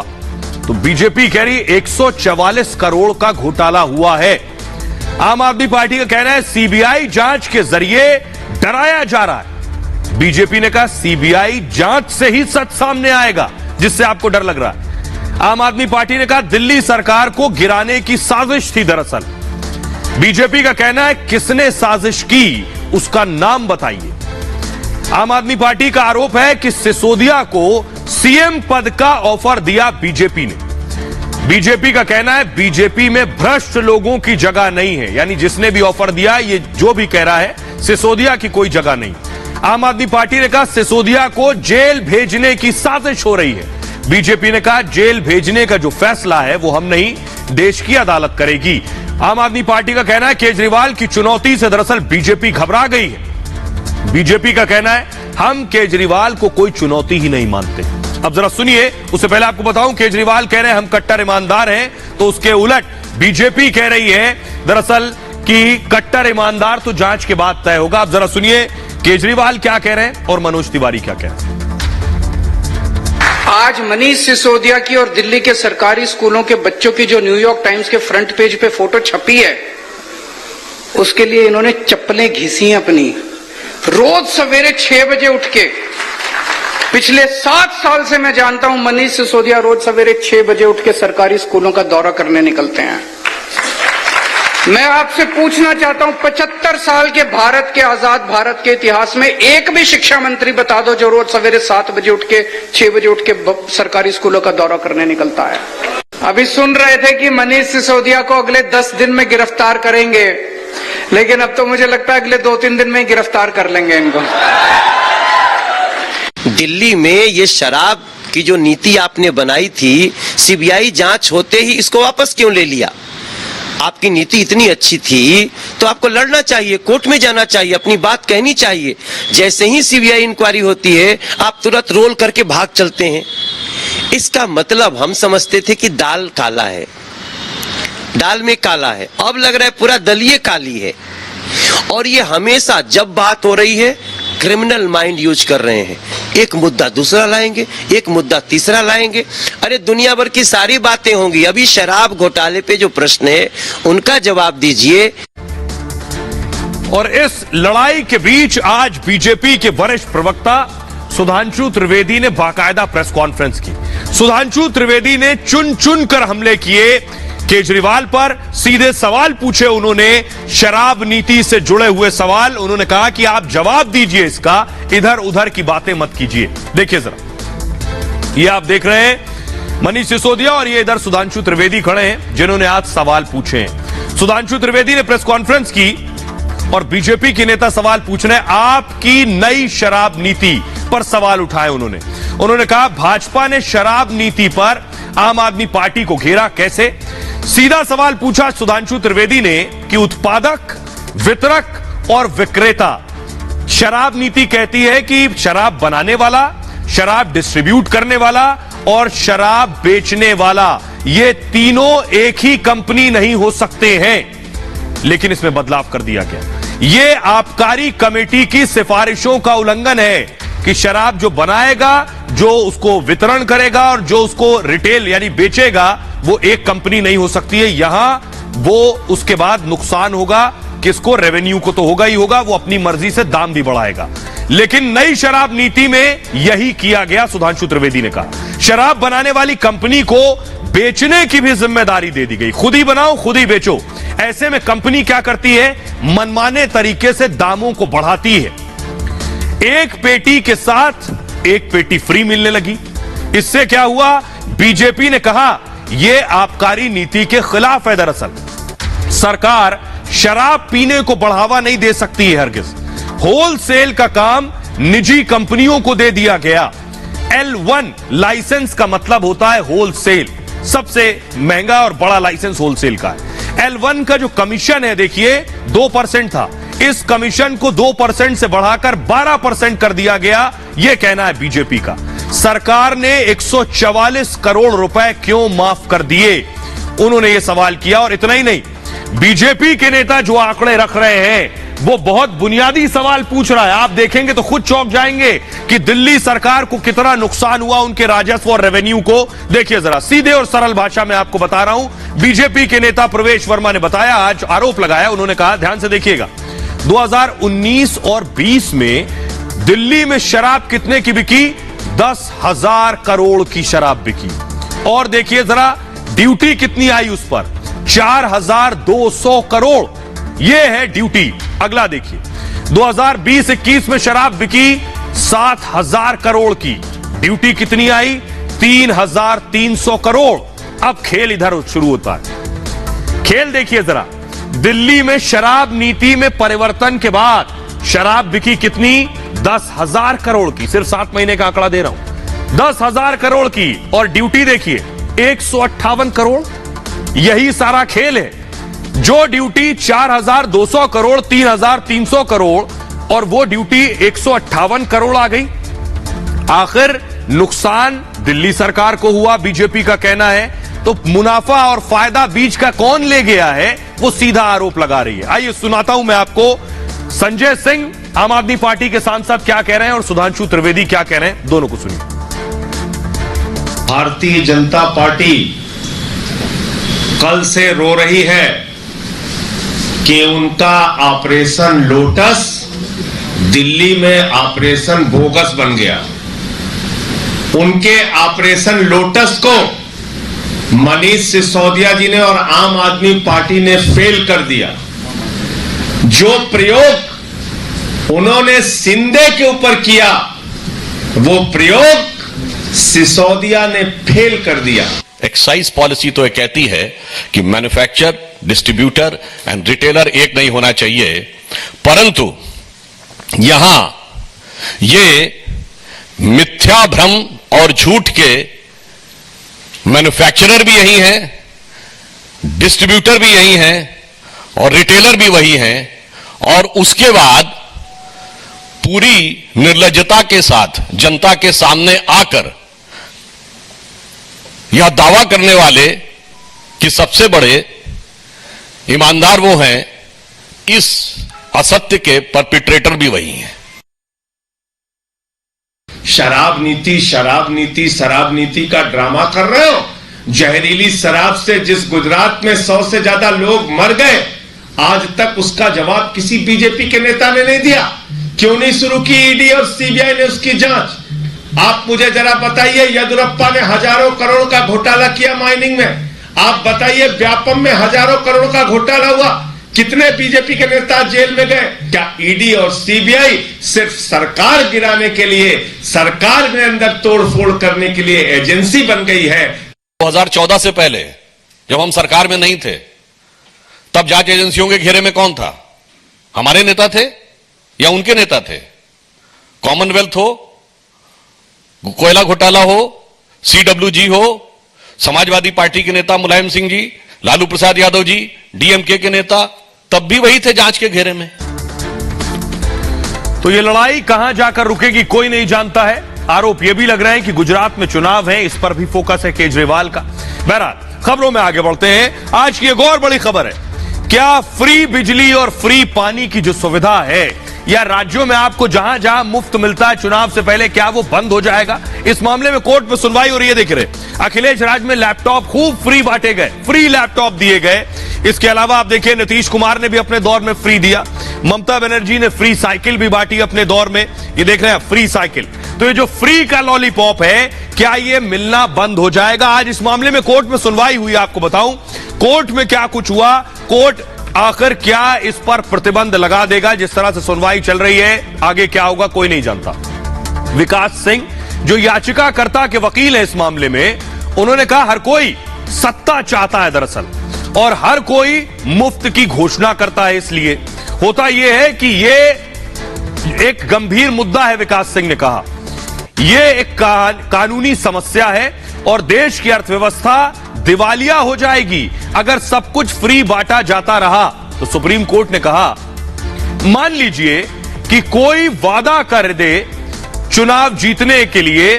तो बीजेपी कह रही है 144 करोड़ का घोटाला हुआ है। आम आदमी पार्टी का कहना है सीबीआई जांच के जरिए डराया जा रहा है, बीजेपी ने कहा सीबीआई जांच से ही सच सामने आएगा जिससे आपको डर लग रहा है। आम आदमी पार्टी ने कहा दिल्ली सरकार को गिराने की साजिश थी दरअसल। बीजेपी का कहना है किसने साजिश की उसका नाम बताइए। आम आदमी पार्टी का आरोप है कि सिसोदिया को सीएम पद का ऑफर दिया बीजेपी ने। बीजेपी का कहना है बीजेपी में भ्रष्ट लोगों की जगह नहीं है, यानी जिसने भी ऑफर दिया, ये जो भी कह रहा है, सिसोदिया की कोई जगह नहीं। आम आदमी पार्टी ने कहा सिसोदिया को जेल भेजने की साजिश हो रही है। बीजेपी ने कहा जेल भेजने का जो फैसला है वो हम नहीं, देश की अदालत करेगी। आम आदमी पार्टी का कहना है केजरीवाल की चुनौती से दरअसल बीजेपी घबरा गई है। बीजेपी का कहना है हम केजरीवाल को कोई चुनौती ही नहीं मानते। अब जरा सुनिए, उससे पहले आपको बताऊं, केजरीवाल कह रहे हैं हम कट्टर ईमानदार हैं, तो उसके उलट बीजेपी कह रही है दरअसल कि कट्टर ईमानदार तो जांच के बाद तय होगा। अब जरा सुनिए केजरीवाल क्या कह रहे हैं और मनोज तिवारी क्या कह रहे हैं। आज मनीष सिसोदिया की और दिल्ली के सरकारी स्कूलों के बच्चों की जो न्यूयॉर्क टाइम्स के फ्रंट पेज पे फोटो छपी है, उसके लिए इन्होंने चप्पलें घिसी हैं अपनी। रोज सवेरे 6 बजे उठ के, पिछले 7 साल से मैं जानता हूं मनीष सिसोदिया रोज सवेरे 6 बजे उठ के सरकारी स्कूलों का दौरा करने निकलते हैं। मैं आपसे पूछना चाहता हूं 75 साल के भारत के, आजाद भारत के इतिहास में एक भी शिक्षा मंत्री बता दो जो रोज सवेरे 7 बजे उठ के 6 बजे उठ के सरकारी स्कूलों का दौरा करने निकलता है। अभी सुन रहे थे कि मनीष सिसोदिया को अगले 10 दिन में गिरफ्तार करेंगे, लेकिन अब तो मुझे लगता है अगले 2-3 दिन में गिरफ्तार कर लेंगे इनको। दिल्ली में ये शराब की जो नीति आपने बनाई थी, सीबीआई जांच होते ही इसको वापस क्यों ले लिया? आपकी नीति इतनी अच्छी थी तो आपको लड़ना चाहिए, कोर्ट में जाना चाहिए, अपनी बात कहनी चाहिए। जैसे ही सीबीआई इंक्वायरी होती है आप तुरंत रोल करके भाग चलते हैं। इसका मतलब हम समझते थे कि दाल काला है, दाल में काला है, अब लग रहा है पूरा दलिए काली है। और ये हमेशा जब बात हो रही है क्रिमिनल माइंड यूज कर रहे हैं, एक मुद्दा दूसरा लाएंगे, एक मुद्दा तीसरा लाएंगे। अरे दुनिया भर की सारी बातें होंगी, अभी शराब घोटाले पे जो प्रश्न है उनका जवाब दीजिए। और इस लड़ाई के बीच आज बीजेपी के वरिष्ठ प्रवक्ता सुधांशु त्रिवेदी ने बाकायदा प्रेस कॉन्फ्रेंस की। सुधांशु त्रिवेदी ने चुन चुन कर हमले किए केजरीवाल पर, सीधे सवाल पूछे उन्होंने, शराब नीति से जुड़े हुए सवाल। उन्होंने कहा कि आप जवाब दीजिए इसका, इधर उधर की बातें मत कीजिए। देखिए जरा, ये आप देख रहे हैं मनीष सिसोदिया और ये इधर सुधांशु त्रिवेदी खड़े हैं जिन्होंने आज सवाल पूछे हैं। सुधांशु त्रिवेदी ने प्रेस कॉन्फ्रेंस की और बीजेपी के नेता सवाल पूछ रहे हैं आपकी नई शराब नीति पर सवाल उठाए। उन्होंने कहा भाजपा ने शराब नीति पर आम आदमी पार्टी को घेरा। कैसे? सीधा सवाल पूछा सुधांशु त्रिवेदी ने कि उत्पादक, वितरक और विक्रेता, शराब नीति कहती है कि शराब बनाने वाला, शराब डिस्ट्रीब्यूट करने वाला और शराब बेचने वाला, ये तीनों एक ही कंपनी नहीं हो सकते हैं। लेकिन इसमें बदलाव कर दिया गया। ये आबकारी कमेटी की सिफारिशों का उल्लंघन है कि शराब जो बनाएगा, जो उसको वितरण करेगा और जो उसको रिटेल यानी बेचेगा, वो एक कंपनी नहीं हो सकती है। यहां वो उसके बाद नुकसान होगा, किसको? रेवेन्यू को तो होगा ही होगा, वो अपनी मर्जी से दाम भी बढ़ाएगा। लेकिन नई शराब नीति में यही किया गया। सुधांशु त्रिवेदी ने कहा शराब बनाने वाली कंपनी को बेचने की भी जिम्मेदारी दे दी गई। खुद ही बनाओ, खुद ही बेचो। ऐसे में कंपनी क्या करती है? मनमाने तरीके से दामों को बढ़ाती है। एक पेटी के साथ एक पेटी फ्री मिलने लगी। इससे क्या हुआ? बीजेपी ने कहा यह आबकारी नीति के खिलाफ है। दरअसल सरकार शराब पीने को बढ़ावा नहीं दे सकती है हरगिज। होलसेल का काम निजी कंपनियों को दे दिया गया। L1 लाइसेंस का मतलब होता है होलसेल, सबसे महंगा और बड़ा लाइसेंस होलसेल का है। L1 का जो कमीशन है, देखिए 2% था, इस कमीशन को 2% से बढ़ाकर 12% कर दिया गया। यह कहना है बीजेपी का। सरकार ने 144 करोड़ रुपए क्यों माफ कर दिए, उन्होंने यह सवाल किया। और इतना ही नहीं, बीजेपी के नेता जो आंकड़े रख रहे हैं वो बहुत बुनियादी सवाल पूछ रहा है। आप देखेंगे तो खुद चौंक जाएंगे कि दिल्ली सरकार को कितना नुकसान हुआ उनके राजस्व और रेवेन्यू को। देखिए जरा, सीधे और सरल भाषा में आपको बता रहा हूं। बीजेपी के नेता प्रवेश वर्मा ने बताया, आज आरोप लगाया, उन्होंने कहा, ध्यान से देखिएगा, 2019 और 20 में दिल्ली में शराब कितने की बिकी? 10,000 करोड़ की शराब बिकी। और देखिए जरा ड्यूटी कितनी आई उस पर? 4,200 करोड़। यह है ड्यूटी। अगला देखिए, 2020-21 में शराब बिकी 7,000 करोड़ की, ड्यूटी कितनी आई? 3,300 करोड़। अब खेल इधर शुरू होता है। खेल देखिए जरा, दिल्ली में शराब नीति में परिवर्तन के बाद शराब बिकी कितनी? 10,000 करोड़ की। सिर्फ 7 महीने का आंकड़ा दे रहा हूं, 10,000 करोड़ की। और ड्यूटी देखिए 158 करोड़। यही सारा खेल है। जो ड्यूटी 4,200 करोड़, 3,300 करोड़ और वो ड्यूटी 158 करोड़ आ गई। आखिर नुकसान दिल्ली सरकार को हुआ, बीजेपी का कहना है। तो मुनाफा और फायदा बीच का कौन ले गया है, वो सीधा आरोप लगा रही है। आइए सुनाता हूं मैं आपको संजय सिंह, आम आदमी पार्टी के सांसद, क्या कह रहे हैं और सुधांशु त्रिवेदी क्या कह रहे हैं, दोनों को सुनिए। भारतीय जनता पार्टी कल से रो रही है कि उनका ऑपरेशन लोटस दिल्ली में ऑपरेशन बोगस बन गया। उनके ऑपरेशन लोटस को मनीष सिसोदिया जी ने और आम आदमी पार्टी ने फेल कर दिया। जो प्रयोग उन्होंने शिंदे के ऊपर किया, वो प्रयोग सिसोदिया ने फेल कर दिया। एक्साइज पॉलिसी तो ये कहती है कि मैन्युफैक्चरर, डिस्ट्रीब्यूटर एंड रिटेलर एक नहीं होना चाहिए, परंतु यहां ये मिथ्या भ्रम और झूठ के मैन्युफैक्चरर भी यही हैं, डिस्ट्रीब्यूटर भी यही हैं और रिटेलर भी वही हैं। और उसके बाद पूरी निर्लज्जता के साथ जनता के सामने आकर यह दावा करने वाले कि सबसे बड़े ईमानदार वो हैं, इस असत्य के परपिट्रेटर भी वही हैं। शराब नीति, शराब नीति, शराब नीति का ड्रामा कर रहे हो। जहरीली शराब से जिस गुजरात में 100 से ज्यादा लोग मर गए, आज तक उसका जवाब किसी बीजेपी के नेता ने नहीं दिया। क्यों नहीं शुरू की ईडी और सीबीआई ने उसकी जांच? आप मुझे जरा बताइए, येदियुरप्पा ने हजारों करोड़ का घोटाला किया माइनिंग में। आप बताइए, व्यापम में हजारों करोड़ का घोटाला हुआ, कितने बीजेपी के नेता जेल में गए? क्या ईडी और सीबीआई सिर्फ सरकार गिराने के लिए, सरकार में अंदर तोड़फोड़ करने के लिए एजेंसी बन गई है? 2014 से पहले जब हम सरकार में नहीं थे, तब जांच एजेंसियों के घेरे में कौन था? हमारे नेता थे या उनके नेता थे? कॉमनवेल्थ हो, कोयला घोटाला हो, CWG हो, समाजवादी पार्टी के नेता मुलायम सिंह जी, लालू प्रसाद यादव जी, डीएमके के नेता तब भी वही थे जांच के घेरे में। तो ये लड़ाई कहां जाकर रुकेगी कोई नहीं जानता है। आरोप यह भी लग रहे हैं कि गुजरात में चुनाव है, इस पर भी फोकस है केजरीवाल का। बहरहाल खबरों में आगे बढ़ते हैं। आज की एक और बड़ी खबर है, क्या फ्री बिजली और फ्री पानी की जो सुविधा है या राज्यों में आपको जहां जहां मुफ्त मिलता है चुनाव से पहले, क्या वो बंद हो जाएगा? इस मामले में कोर्ट में सुनवाई हो रही है। देख रहे अखिलेश राज में लैपटॉप खूब फ्री बांटे गए, फ्री लैपटॉप दिए गए। इसके अलावा आप देखिए नीतीश कुमार ने भी अपने दौर में फ्री दिया, ममता बनर्जी ने फ्री साइकिल भी बांटी अपने दौर में। ये देख रहे हैं फ्री साइकिल। तो ये जो फ्री का लॉलीपॉप है, क्या ये मिलना बंद हो जाएगा? आज इस मामले में कोर्ट में सुनवाई हुई। आपको बताऊं कोर्ट में क्या कुछ हुआ, कोर्ट आखिर क्या इस पर प्रतिबंध लगा देगा। जिस तरह से सुनवाई चल रही है, आगे क्या होगा कोई नहीं जानता। विकास सिंह जो याचिकाकर्ता के वकील है इस मामले में, उन्होंने कहा हर कोई सत्ता चाहता है दरअसल, और हर कोई मुफ्त की घोषणा करता है। इसलिए होता यह है कि यह एक गंभीर मुद्दा है। विकास सिंह ने कहा यह एक कानूनी समस्या है और देश की अर्थव्यवस्था दिवालिया हो जाएगी अगर सब कुछ फ्री बांटा जाता रहा। तो सुप्रीम कोर्ट ने कहा मान लीजिए कि कोई वादा कर दे चुनाव जीतने के लिए,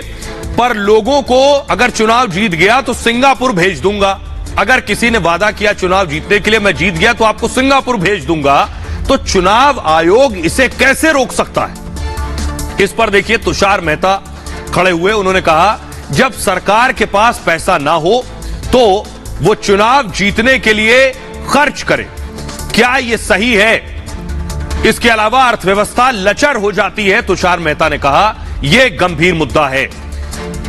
पर लोगों को अगर चुनाव जीत गया तो सिंगापुर भेज दूंगा। अगर किसी ने वादा किया चुनाव जीतने के लिए मैं जीत गया तो आपको सिंगापुर भेज दूंगा, तो चुनाव आयोग इसे कैसे रोक सकता है? इस पर देखिए तुषार मेहता खड़े हुए, उन्होंने कहा जब सरकार के पास पैसा ना हो तो वो चुनाव जीतने के लिए खर्च करे, क्या यह सही है? इसके अलावा अर्थव्यवस्था लचर हो जाती है। तुषार मेहता ने कहा यह गंभीर मुद्दा है।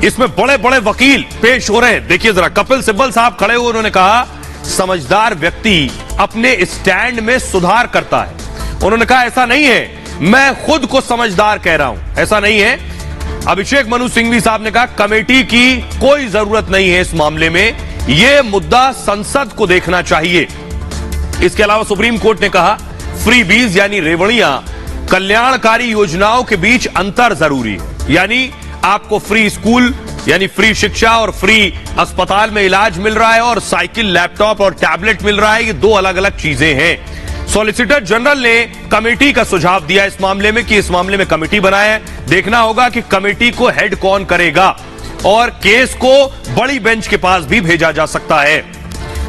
इसमें बड़े बड़े वकील पेश हो रहे हैं। देखिए जरा, कपिल सिब्बल साहब खड़े हुए, उन्होंने कहा समझदार व्यक्ति अपने स्टैंड में सुधार करता है। उन्होंने कहा ऐसा नहीं है, मैं खुद को समझदार कह रहा हूं, ऐसा नहीं है। अभिषेक मनु सिंघवी साहब ने कहा कमेटी की कोई जरूरत नहीं है इस मामले में, यह मुद्दा संसद को देखना चाहिए। इसके अलावा सुप्रीम कोर्ट ने कहा फ्री बीज यानी रेवड़ियां कल्याणकारी योजनाओं के बीच अंतर जरूरी है। यानी आपको फ्री स्कूल यानी फ्री शिक्षा और फ्री अस्पताल में इलाज मिल रहा है, और साइकिल, लैपटॉप और टैबलेट मिल रहा है, ये दो अलग अलग चीजें हैं। सॉलिसिटर जनरल ने कमेटी का सुझाव दिया इस मामले में कि इस मामले में कमेटी बनाए, देखना होगा कि कमेटी को हेड कौन करेगा, और केस को बड़ी बेंच के पास भी भेजा जा सकता है।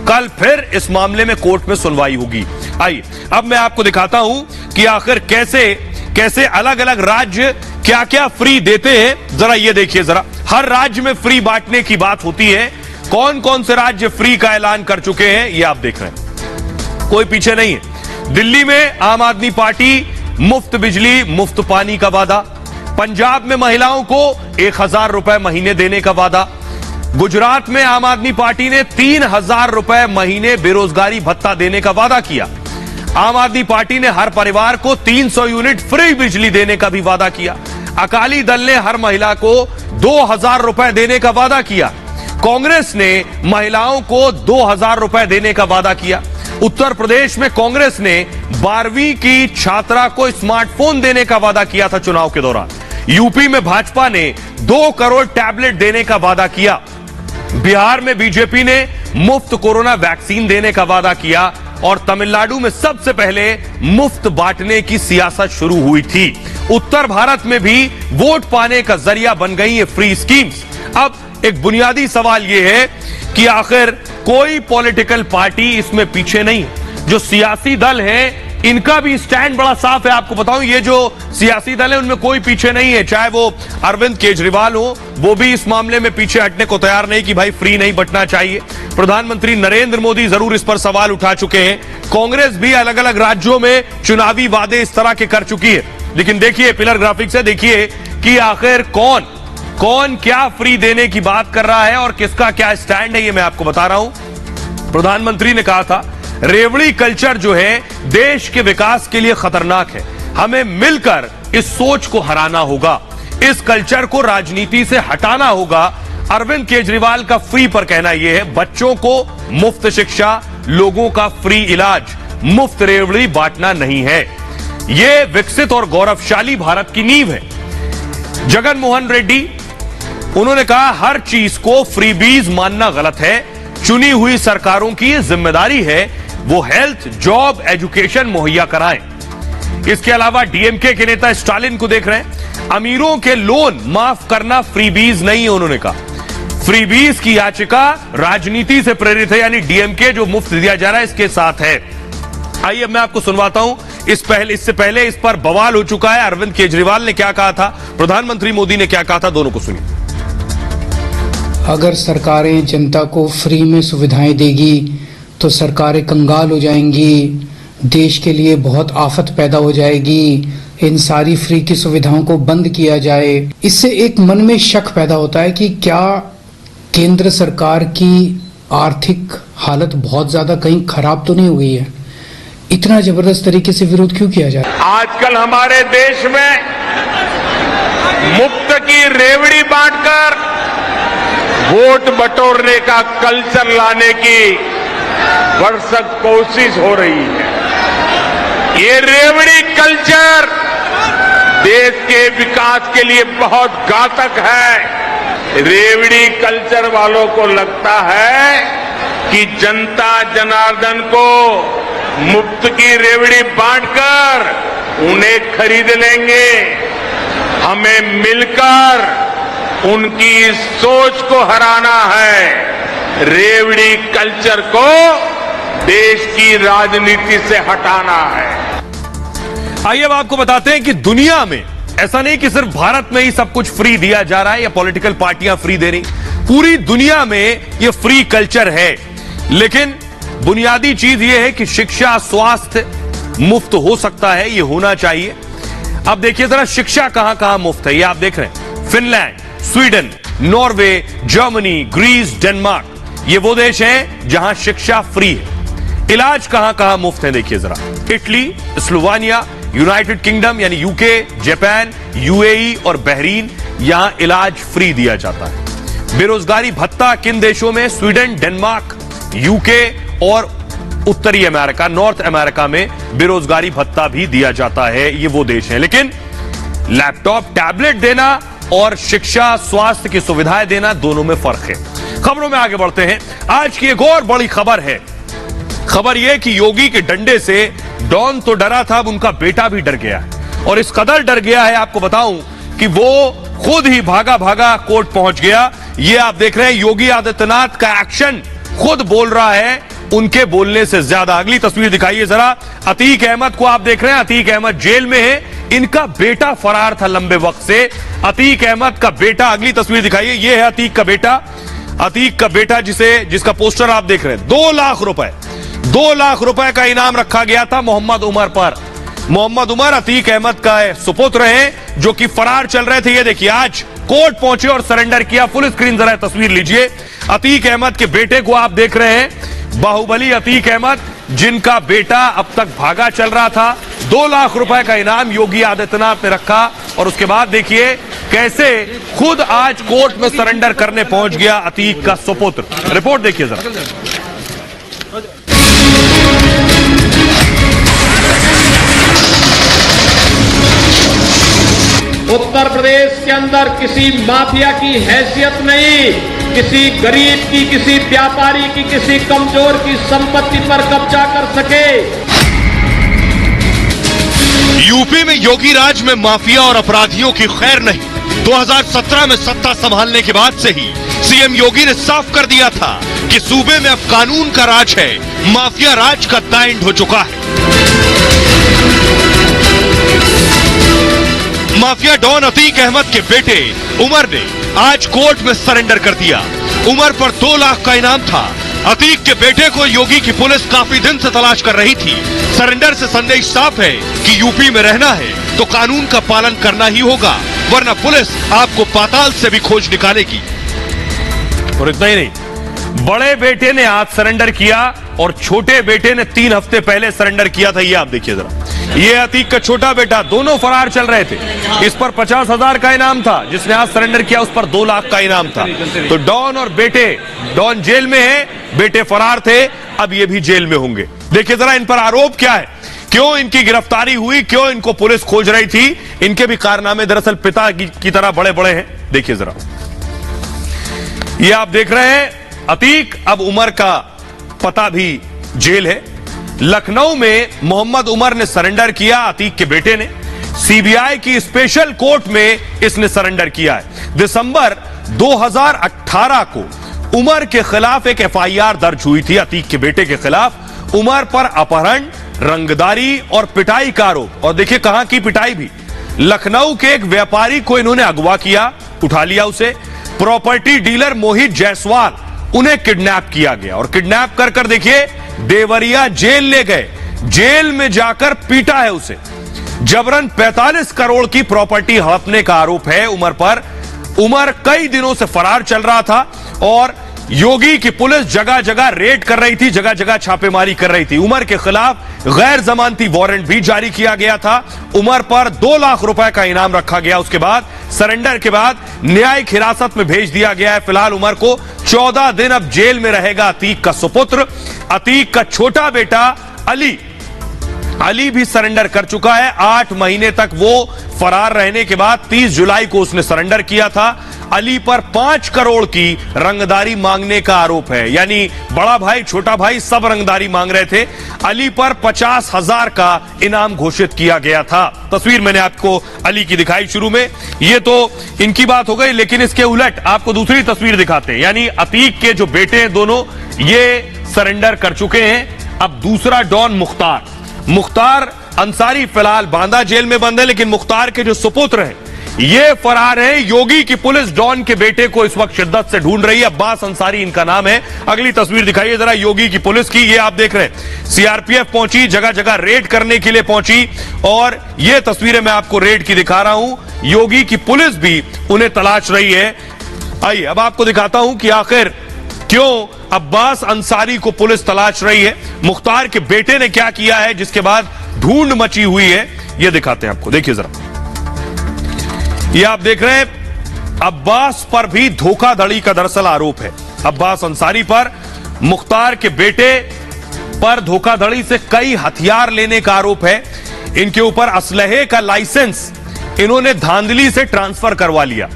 कल फिर इस मामले में कोर्ट में सुनवाई होगी। आइए अब मैं आपको दिखाता हूं कि आखिर कैसे कैसे अलग अलग राज्य क्या क्या फ्री देते हैं। जरा ये देखिए, जरा हर राज्य में फ्री बांटने की बात होती है। कौन कौन से राज्य फ्री का ऐलान कर चुके हैं ये आप देख रहे हैं, कोई पीछे नहीं है। दिल्ली में आम आदमी पार्टी मुफ्त बिजली मुफ्त पानी का वादा, पंजाब में महिलाओं को 1000 रुपए महीने देने का वादा, गुजरात में आम आदमी पार्टी ने 3000 रुपए महीने बेरोजगारी भत्ता देने का वादा किया। आम आदमी पार्टी ने हर परिवार को 300 यूनिट फ्री बिजली देने का भी वादा किया। अकाली दल ने हर महिला को 2000 रुपए देने का वादा किया। कांग्रेस ने महिलाओं को 2000 रुपए देने का वादा किया। उत्तर प्रदेश में कांग्रेस ने 12वीं की छात्रा को स्मार्टफोन देने का वादा किया था चुनाव के दौरान। यूपी में भाजपा ने 2 करोड़ टैबलेट देने का वादा किया। बिहार में बीजेपी ने मुफ्त कोरोना वैक्सीन देने का वादा किया, और तमिलनाडु में सबसे पहले मुफ्त बांटने की सियासत शुरू हुई थी। उत्तर भारत में भी वोट पाने का जरिया बन गई ये फ्री स्कीम्स। अब एक बुनियादी सवाल यह है कि आखिर कोई पॉलिटिकल पार्टी इसमें पीछे नहीं है। जो सियासी दल है इनका भी स्टैंड बड़ा साफ है। आपको बताऊं, ये जो सियासी दल है उनमें कोई पीछे नहीं है। चाहे वो अरविंद केजरीवाल हो, वो भी इस मामले में पीछे हटने को तैयार नहीं कि भाई फ्री नहीं बंटना चाहिए। प्रधानमंत्री नरेंद्र मोदी जरूर इस पर सवाल उठा चुके हैं। कांग्रेस भी अलग अलग राज्यों में चुनावी वादे इस तरह के कर चुकी है। लेकिन देखिए पिलर ग्राफिक्स से देखिए कि आखिर कौन कौन क्या फ्री देने की बात कर रहा है और किसका क्या स्टैंड है, ये मैं आपको बता रहा हूं। प्रधानमंत्री ने कहा था रेवड़ी कल्चर जो है देश के विकास के लिए खतरनाक है, हमें मिलकर इस सोच को हराना होगा, इस कल्चर को राजनीति से हटाना होगा। अरविंद केजरीवाल का फ्री पर कहना यह है बच्चों को मुफ्त शिक्षा, लोगों का फ्री इलाज, मुफ्त रेवड़ी बांटना नहीं है। यह विकसित और गौरवशाली भारत की नींव है। जगन मोहन रेड्डी उन्होंने कहा हर चीज को फ्रीबीज मानना गलत है। चुनी हुई सरकारों की जिम्मेदारी है वो हेल्थ, जॉब, एजुकेशन मुहैया कराएं। इसके अलावा डीएमके के नेता स्टालिन को देख रहे हैं, अमीरों के लोन माफ करना फ्रीबीज नहीं है। उन्होंने कहा फ्रीबीज की याचिका राजनीति से प्रेरित है, यानी डीएमके जो मुफ्त दिया जा रहा है इसके साथ है। आइए अब मैं आपको सुनवाता हूं, इससे पहले इस पर बवाल हो चुका है। अरविंद केजरीवाल ने क्या कहा था, प्रधानमंत्री मोदी ने क्या कहा था, दोनों को सुनिए। अगर सरकारें जनता को फ्री में सुविधाएं देगी तो सरकारें कंगाल हो जाएंगी, देश के लिए बहुत आफत पैदा हो जाएगी। इन सारी फ्री की सुविधाओं को बंद किया जाए, इससे एक मन में शक पैदा होता है कि क्या केंद्र सरकार की आर्थिक हालत बहुत ज्यादा कहीं खराब तो नहीं हो गई है। इतना जबरदस्त तरीके से विरोध क्यों किया जाए। आजकल हमारे देश में मुफ्त की रेवड़ी बांटकर वोट बटोरने का कल्चर लाने की भरसक कोशिश हो रही है। ये रेवड़ी कल्चर देश के विकास के लिए बहुत घातक है। रेवड़ी कल्चर वालों को लगता है कि जनता जनार्दन को मुफ्त की रेवड़ी बांटकर उन्हें खरीद लेंगे। हमें मिलकर उनकी इस सोच को हराना है। रेवड़ी कल्चर को देश की राजनीति से हटाना है। आइए अब आपको बताते हैं कि दुनिया में ऐसा नहीं कि सिर्फ भारत में ही सब कुछ फ्री दिया जा रहा है या पॉलिटिकल पार्टियां फ्री दे रही, पूरी दुनिया में ये फ्री कल्चर है। लेकिन बुनियादी चीज ये है कि शिक्षा, स्वास्थ्य मुफ्त हो सकता है, ये होना चाहिए। अब देखिए जरा शिक्षा कहां कहां मुफ्त है, ये आप देख रहे हैं। Finland, Sweden, Norway, Germany, Greece, Denmark, ये वो देश हैं जहां शिक्षा फ्री है। इलाज कहां कहां मुफ्त है देखिए जरा। इटली, स्लोवानिया, यूनाइटेड किंगडम यानी यूके, जापान, यूएई और बहरीन, यहां इलाज फ्री दिया जाता है। बेरोजगारी भत्ता किन देशों में, स्वीडन, डेनमार्क, यूके और उत्तरी अमेरिका, नॉर्थ अमेरिका में बेरोजगारी भत्ता भी दिया जाता है। ये वो देश हैं। लेकिन लैपटॉप, टैबलेट देना और शिक्षा, स्वास्थ्य की सुविधाएं देना, दोनों में फर्क है। खबरों में आगे बढ़ते हैं। आज की एक और बड़ी खबर है। खबर यह कि योगी के डंडे से डॉन तो डरा था, अब उनका बेटा भी डर गया है। और इस कदर डर गया है, आपको बताऊं कि वो खुद ही भागा भागा कोर्ट पहुंच गया। ये आप देख रहे हैं योगी आदित्यनाथ का एक्शन खुद बोल रहा है उनके बोलने से ज्यादा। अगली तस्वीर दिखाइए जरा। अतीक अहमद को आप देख रहे हैं, अतीक अहमद जेल में है, इनका बेटा फरार था लंबे वक्त से। अतीक अहमद का बेटा, अगली तस्वीर दिखाइए, ये है अतीक का बेटा। अतीक का बेटा जिसका पोस्टर आप देख रहे हैं। 2 लाख रुपए का इनाम रखा गया था मोहम्मद उमर पर। मोहम्मद उमर अतीक अहमद का सुपुत्र हैं जो कि फरार चल रहे थे। ये देखिए आज कोर्ट पहुंचे और सरेंडर किया। फुल स्क्रीन जरा तस्वीर लीजिए। अतीक अहमद के बेटे को आप देख रहे हैं, बाहुबली अतीक अहमद, जिनका बेटा अब तक भागा चल रहा था। 2 लाख रुपए का इनाम योगी आदित्यनाथ ने रखा और उसके बाद देखिए कैसे खुद आज कोर्ट में सरेंडर करने पहुंच गया अतीक का सुपुत्र। रिपोर्ट देखिए जरा। उत्तर प्रदेश के अंदर किसी माफिया की हैसियत नहीं, किसी गरीब की, किसी व्यापारी की, किसी कमजोर की संपत्ति पर कब्जा कर सके। यूपी में योगी राज में माफिया और अपराधियों की खैर नहीं। 2017 में सत्ता संभालने के बाद से ही सीएम योगी ने साफ कर दिया था कि सूबे में अब कानून का राज है, माफिया राज का दाइंड हो चुका है। माफिया डॉन अतीक अहमद के बेटे उमर ने आज कोर्ट में सरेंडर कर दिया। उमर पर 2 लाख का इनाम था। अतीक के बेटे को योगी की पुलिस काफी दिन से तलाश कर रही थी। सरेंडर से संदेश साफ है कि यूपी में रहना है तो कानून का पालन करना ही होगा, वरना पुलिस आपको पाताल से भी खोज निकालेगी। और इतना ही नहीं, बड़े बेटे ने आज सरेंडर किया और छोटे बेटे ने 3 हफ्ते पहले सरेंडर किया था। ये आप देखिए जरा, ये अतीक का छोटा बेटा, दोनों फरार चल रहे थे। इस पर 50,000 का इनाम था, जिसने आज सरेंडर किया उस पर 2 लाख का इनाम था। तो डॉन और बेटे, डॉन जेल में है, बेटे फरार थे, अब ये भी जेल में होंगे। देखिए जरा इन पर आरोप क्या है, क्यों इनकी गिरफ्तारी हुई, क्यों इनको पुलिस खोज रही थी। इनके भी कारनामे दरअसल पिता की तरह बड़े बड़े हैं। देखिए जरा। ये आप देख रहे हैं अतीक, अब उमर का पता भी जेल है। लखनऊ में मोहम्मद उमर ने सरेंडर किया, अतीक के बेटे ने। सीबीआई की स्पेशल कोर्ट में इसने सरेंडर किया है। दिसंबर 2018 को उमर के खिलाफ एक एफआईआर दर्ज हुई थी, अतीक के बेटे के खिलाफ। उमर पर अपहरण, रंगदारी और पिटाई का आरोप। और देखिए कहां की पिटाई भी, लखनऊ के एक व्यापारी को इन्होंने अगवा किया, उठा लिया उसे। प्रॉपर्टी डीलर मोहित जायसवाल, उन्हें किडनैप किया गया और किडनैप कर कर देखिए देवरिया जेल ले गए। जेल में जाकर पीटा है उसे। जबरन 45 करोड़ की प्रॉपर्टी हड़पने का आरोप है उमर पर। उमर कई दिनों से फरार चल रहा था और योगी की पुलिस जगह जगह रेड कर रही थी, जगह जगह छापेमारी कर रही थी। उमर के खिलाफ गैर जमानती वारंट भी जारी किया गया था। उमर पर 2 लाख रुपए का इनाम रखा गया। उसके बाद सरेंडर के बाद न्यायिक हिरासत में भेज दिया गया है। फिलहाल उमर को 14 दिन अब जेल में रहेगा अतीक का सुपुत्र। अतीक का छोटा बेटा अली भी सरेंडर कर चुका है। 8 महीने तक वो फरार रहने के बाद 30 जुलाई को उसने सरेंडर किया था। अली पर 5 करोड़ की रंगदारी मांगने का आरोप है, यानी बड़ा भाई छोटा भाई सब रंगदारी मांग रहे थे। अली पर 50,000 का इनाम घोषित किया गया था। तस्वीर मैंने आपको अली की दिखाई शुरू में। ये तो इनकी बात हो गई, लेकिन इसके उलट आपको दूसरी तस्वीर दिखाते हैं। यानी अतीक के जो बेटे हैं दोनों, ये सरेंडर कर चुके हैं। अब दूसरा डॉन मुख्तार अंसारी फिलहाल बांदा जेल में बंद है, लेकिन मुख्तार के जो सुपुत्र हैं ये फरार है। योगी की पुलिस डॉन के बेटे को इस वक्त शिद्दत से ढूंढ रही है। अब्बास अंसारी इनका नाम है। अगली तस्वीर दिखाइए जरा योगी की पुलिस की। ये आप देख रहे हैं सीआरपीएफ पहुंची, जगह जगह रेड करने के लिए पहुंची और ये तस्वीरें मैं आपको रेड की दिखा रहा हूं। योगी की पुलिस भी उन्हें तलाश रही है। आइए अब आपको दिखाता हूं कि आखिर क्यों अब्बास अंसारी को पुलिस तलाश रही है, मुख्तार के बेटे ने क्या किया है जिसके बाद ढूंढ मची हुई है। यह दिखाते हैं आपको, देखिए जरा। ये आप देख रहे हैं अब्बास पर भी धोखाधड़ी का दरअसल आरोप है। अब्बास अंसारी पर, मुख्तार के बेटे पर धोखाधड़ी से कई हथियार लेने का आरोप है। इनके ऊपर असलहे का लाइसेंस इन्होंने धांधली से ट्रांसफर करवा लिया।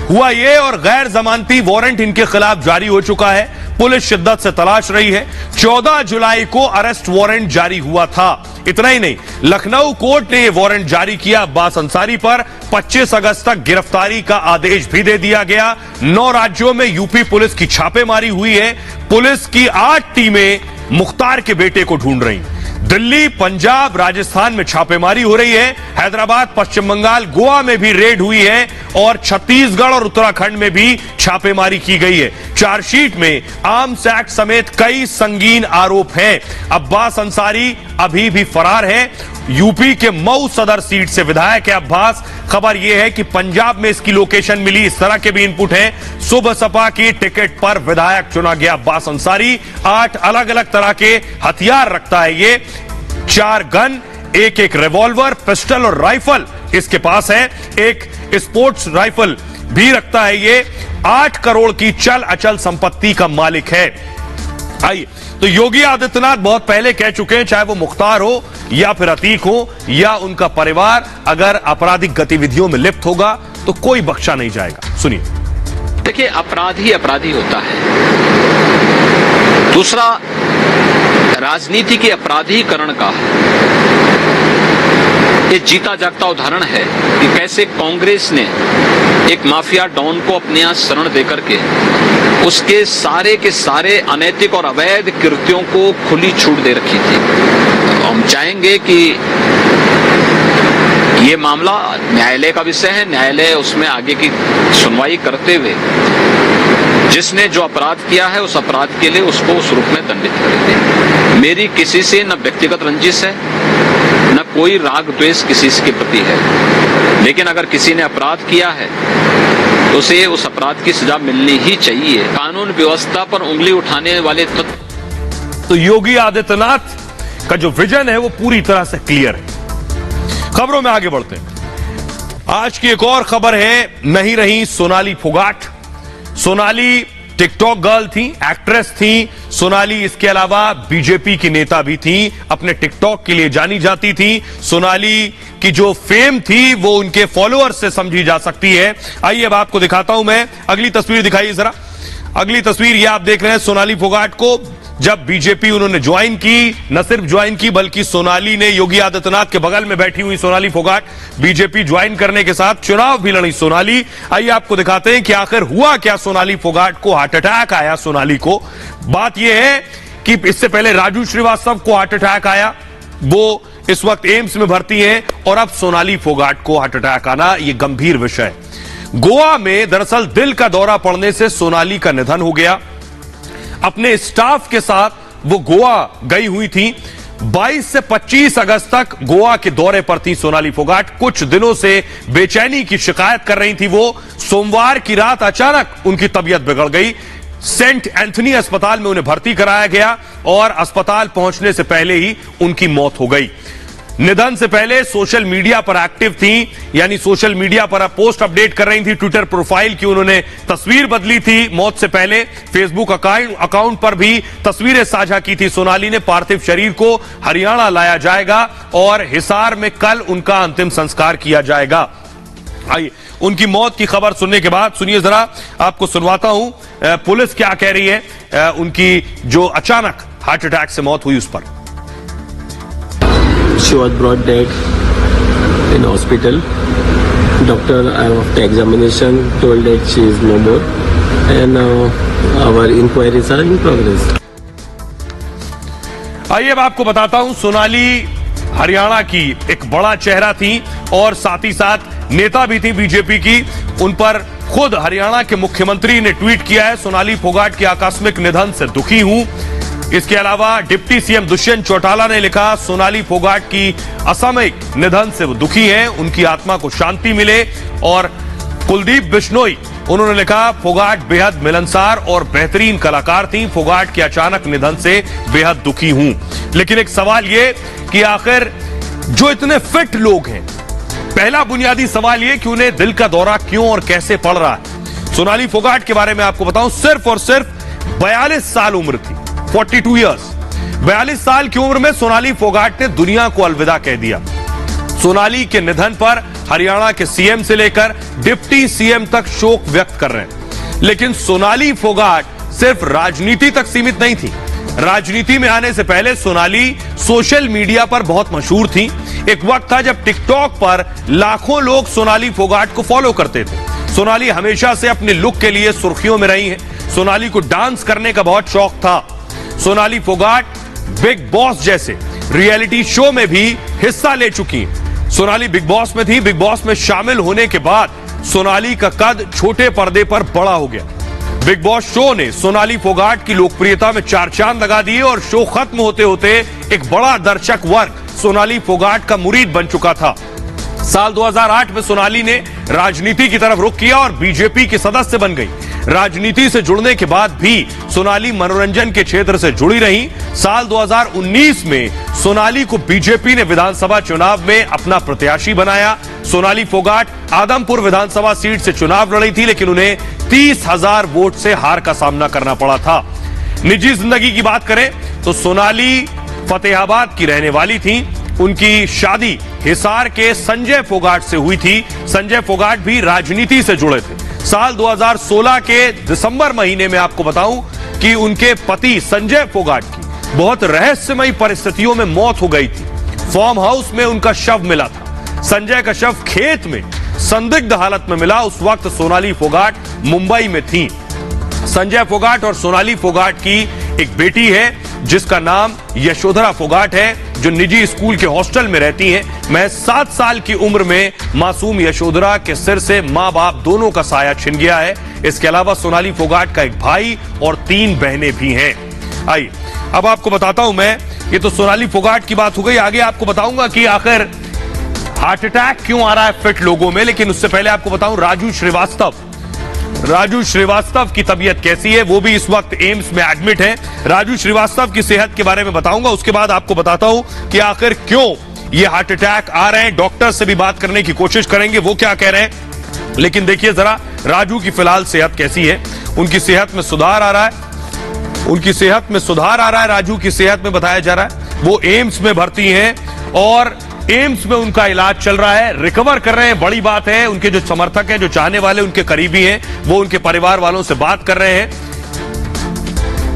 हुआ ये और गैर जमानती वारंट इनके खिलाफ जारी हो चुका है। पुलिस शिद्दत से तलाश रही है। 14 जुलाई को अरेस्ट वारंट जारी हुआ था। इतना ही नहीं, लखनऊ कोर्ट ने यह वारंट जारी किया अब्बास अंसारी पर। 25 अगस्त तक गिरफ्तारी का आदेश भी दे दिया गया। 9 राज्यों में यूपी पुलिस की छापेमारी हुई है। पुलिस की 8 टीमें मुख्तार के बेटे को ढूंढ रही। दिल्ली, पंजाब, राजस्थान में छापेमारी हो रही है। हैदराबाद, पश्चिम बंगाल, गोवा में भी रेड हुई है और छत्तीसगढ़ और उत्तराखंड में भी छापेमारी की गई है। चार्जशीट में आर्म्स एक्ट समेत कई संगीन आरोप हैं। अब्बास अंसारी अभी भी फरार है। यूपी के मऊ सदर सीट से विधायक है अब्बास। खबर यह है कि पंजाब में इसकी लोकेशन मिली, इस तरह के भी इनपुट हैं। सुबह सपा की टिकट पर विधायक चुना गया अब्बास अंसारी। 8 अलग अलग तरह के हथियार रखता है ये। 4 गन, एक रिवॉल्वर, पिस्टल और राइफल इसके पास है। एक स्पोर्ट्स राइफल भी रखता है ये। 8 करोड़ की चल अचल संपत्ति का मालिक है। आइए, तो योगी आदित्यनाथ बहुत पहले कह चुके हैं, चाहे वो मुख्तार हो या फिर अतीक हो या उनका परिवार, अगर आपराधिक गतिविधियों में लिप्त होगा तो कोई बख्शा नहीं जाएगा। सुनिए। देखिए, अपराधी अपराधी होता है। दूसरा, राजनीति के अपराधीकरण का एक जीता जागता उदाहरण है कि कैसे कांग्रेस ने एक माफिया डॉन को अपने यहां शरण देकर के उसके सारे के सारे अनैतिक और अवैध कृत्यों को खुली छूट दे रखी थी। तो हम चाहेंगे कि ये मामला न्यायालय का विषय है, न्यायालय उसमें आगे की सुनवाई करते हुए जिसने जो अपराध किया है उस अपराध के लिए उसको उस रूप में दंडित करेंगे। मेरी किसी से न व्यक्तिगत रंजिश है, न कोई राग द्वेष किसी के प्रति है, लेकिन अगर किसी ने अपराध किया है तो उसे उस अपराध की सजा मिलनी ही चाहिए। कानून व्यवस्था पर उंगली उठाने वाले तो योगी आदित्यनाथ का जो विजन है वो पूरी तरह से क्लियर है। खबरों में आगे बढ़ते हैं। आज की एक और खबर है, नहीं रही सोनाली फोगाट। सोनाली टिकटॉक गर्ल थी, एक्ट्रेस थी। सोनाली इसके अलावा बीजेपी की नेता भी थी, अपने टिकटॉक के लिए जानी जाती थी। सोनाली की जो फेम थी वो उनके फॉलोअर्स से समझी जा सकती है। आइए अब आपको दिखाता हूं मैं। अगली तस्वीर दिखाइए जरा। अगली तस्वीर ये आप देख रहे हैं सोनाली फोगाट को जब बीजेपी उन्होंने ज्वाइन की, न सिर्फ ज्वाइन की बल्कि सोनाली ने योगी आदित्यनाथ के बगल में बैठी हुई सोनाली फोगाट बीजेपी ज्वाइन करने के साथ चुनाव भी लड़ी सोनाली। आइए आपको दिखाते हैं कि आखिर हुआ क्या। सोनाली फोगाट को हार्ट अटैक आया। सोनाली को बात यह है कि इससे पहले राजू श्रीवास्तव को हार्ट अटैक आया, वो इस वक्त एम्स में भर्ती हैं, और अब सोनाली फोगाट को हार्ट अटैक आना यह गंभीर विषय है। गोवा में दरअसल दिल का दौरा पड़ने से सोनाली का निधन हो गया। अपने स्टाफ के साथ वो गोवा गई हुई थी। 22 से 25 अगस्त तक गोवा के दौरे पर थी सोनाली फोगाट। कुछ दिनों से बेचैनी की शिकायत कर रही थी वो। सोमवार की रात अचानक उनकी तबीयत बिगड़ गई। सेंट एंथनी अस्पताल में उन्हें भर्ती कराया गया और अस्पताल पहुंचने से पहले ही उनकी मौत हो गई। निधन से पहले सोशल मीडिया पर एक्टिव थी, यानी सोशल मीडिया पर पोस्ट अपडेट कर रही थी। ट्विटर प्रोफाइल की उन्होंने तस्वीर बदली थी मौत से पहले। फेसबुक अकाउंट पर भी तस्वीरें साझा की थी। सोनाली ने पार्थिव शरीर को हरियाणा लाया जाएगा और हिसार में कल उनका अंतिम संस्कार किया जाएगा। आइए उनकी मौत की खबर सुनने के बाद सुनिए जरा, आपको सुनवाता हूं पुलिस क्या कह रही है उनकी जो अचानक हार्ट अटैक से मौत हुई उस पर। She was brought dead in hospital. Doctor after examination told that she is no more, and our inquiries are in progress. आइए अब आपको बताता हूं, सोनाली हरियाणा की एक बड़ा चेहरा थी और साथ ही साथ नेता भी थी बीजेपी की। उन पर खुद हरियाणा के मुख्यमंत्री ने ट्वीट किया है, सोनाली फोगाट के आकस्मिक निधन से दुखी हूं। इसके अलावा डिप्टी सीएम दुष्यंत चौटाला ने लिखा, सोनाली फोगाट की असामयिक निधन से वो दुखी हैं, उनकी आत्मा को शांति मिले। और कुलदीप बिश्नोई उन्होंने लिखा, फोगाट बेहद मिलनसार और बेहतरीन कलाकार थी, फोगाट के अचानक निधन से बेहद दुखी हूं। लेकिन एक सवाल ये कि आखिर जो इतने फिट लोग हैं, पहला बुनियादी सवाल ये कि उन्हें दिल का दौरा क्यों और कैसे पड़ रहा है। सोनाली फोगाट के बारे में आपको बताऊं, सिर्फ और सिर्फ 42 साल उम्र थी, 42 ईयर्स। 42 साल की उम्र में सोनाली फोगाट ने दुनिया को अलविदा कह दिया। सोनाली के निधन पर हरियाणा के सीएम से लेकर डिप्टी सीएम तक शोक व्यक्त कर रहे हैं। लेकिन सोनाली फोगाट सिर्फ राजनीति तक सीमित नहीं थी। राजनीति में आने से पहले सोनाली सोशल मीडिया पर बहुत मशहूर थी। एक वक्त था जब टिकटॉक पर लाखों लोग सोनाली फोगाट को फॉलो करते थे। सोनाली हमेशा से अपने लुक के लिए सुर्खियों में रही हैं। सोनाली को डांस करने का बहुत शौक था। सोनाली फोगाट बिग बॉस जैसे रियलिटी शो में भी हिस्सा ले चुकी हैं। सोनाली बिग बॉस में थी। बिग बॉस में शामिल होने के बाद सोनाली का कद छोटे पर्दे पर बड़ा हो गया। बिग बॉस शो ने सोनाली फोगाट की लोकप्रियता में 4 चांद लगा दिए और शो खत्म होते होते एक बड़ा दर्शक वर्ग सोनाली फोगाट का मुरीद बन चुका था। साल 2008 में सोनाली ने राजनीति की तरफ रुख किया और बीजेपी के सदस्य बन गई। राजनीति से जुड़ने के बाद भी सोनाली मनोरंजन के क्षेत्र से जुड़ी रही। साल 2019 में सोनाली को बीजेपी ने विधानसभा चुनाव में अपना प्रत्याशी बनाया। सोनाली फोगाट आदमपुर विधानसभा सीट से चुनाव लड़ी थी, लेकिन उन्हें 30,000 वोट से हार का सामना करना पड़ा था। निजी जिंदगी की बात करें तो सोनाली फतेहाबाद की रहने वाली थी। उनकी शादी हिसार के संजय फोगाट से हुई थी। संजय फोगाट भी राजनीति से जुड़े थे। साल 2016 के दिसंबर महीने में आपको बताऊं कि उनके पति संजय फोगाट की बहुत रहस्यमयी परिस्थितियों में मौत हो गई थी। फार्म हाउस में उनका शव मिला था। संजय का शव खेत में संदिग्ध हालत में मिला। उस वक्त सोनाली फोगाट मुंबई में थी। संजय फोगाट और सोनाली फोगाट की एक बेटी है जिसका नाम यशोधरा फोगाट है, जो निजी स्कूल के हॉस्टल में रहती हैं। महज 7 साल की उम्र में मासूम यशोधरा के सिर से मां बाप दोनों का साया छिन गया है। इसके अलावा सोनाली फोगाट का एक भाई और 3 बहनें भी हैं। आइए अब आपको बताता हूं मैं, ये तो सोनाली फोगाट की बात हो गई। आगे आपको बताऊंगा कि आखिर हार्ट अटैक क्यों आ रहा है फिट लोगों में। लेकिन उससे पहले आपको बताऊं राजू श्रीवास्तव की तबीयत कैसी है। वो भी इस वक्त एम्स में एडमिट है। राजू श्रीवास्तव की सेहत के बारे में बताऊंगा। उसके बाद आपको बताता हूं कि आखिर क्यों ये हार्ट अटैक आ रहे हैं। डॉक्टर से भी बात करने की कोशिश करेंगे, वो क्या कह रहे हैं। लेकिन देखिए जरा राजू की फिलहाल सेहत कैसी है। उनकी सेहत में सुधार आ रहा है। राजू की सेहत में बताया जा रहा है वो एम्स में भर्ती हैं और एम्स में उनका इलाज चल रहा है, रिकवर कर रहे हैं। बड़ी बात है, उनके जो समर्थक हैं, जो चाहने वाले, उनके करीबी हैं, वो उनके परिवार वालों से बात कर रहे हैं।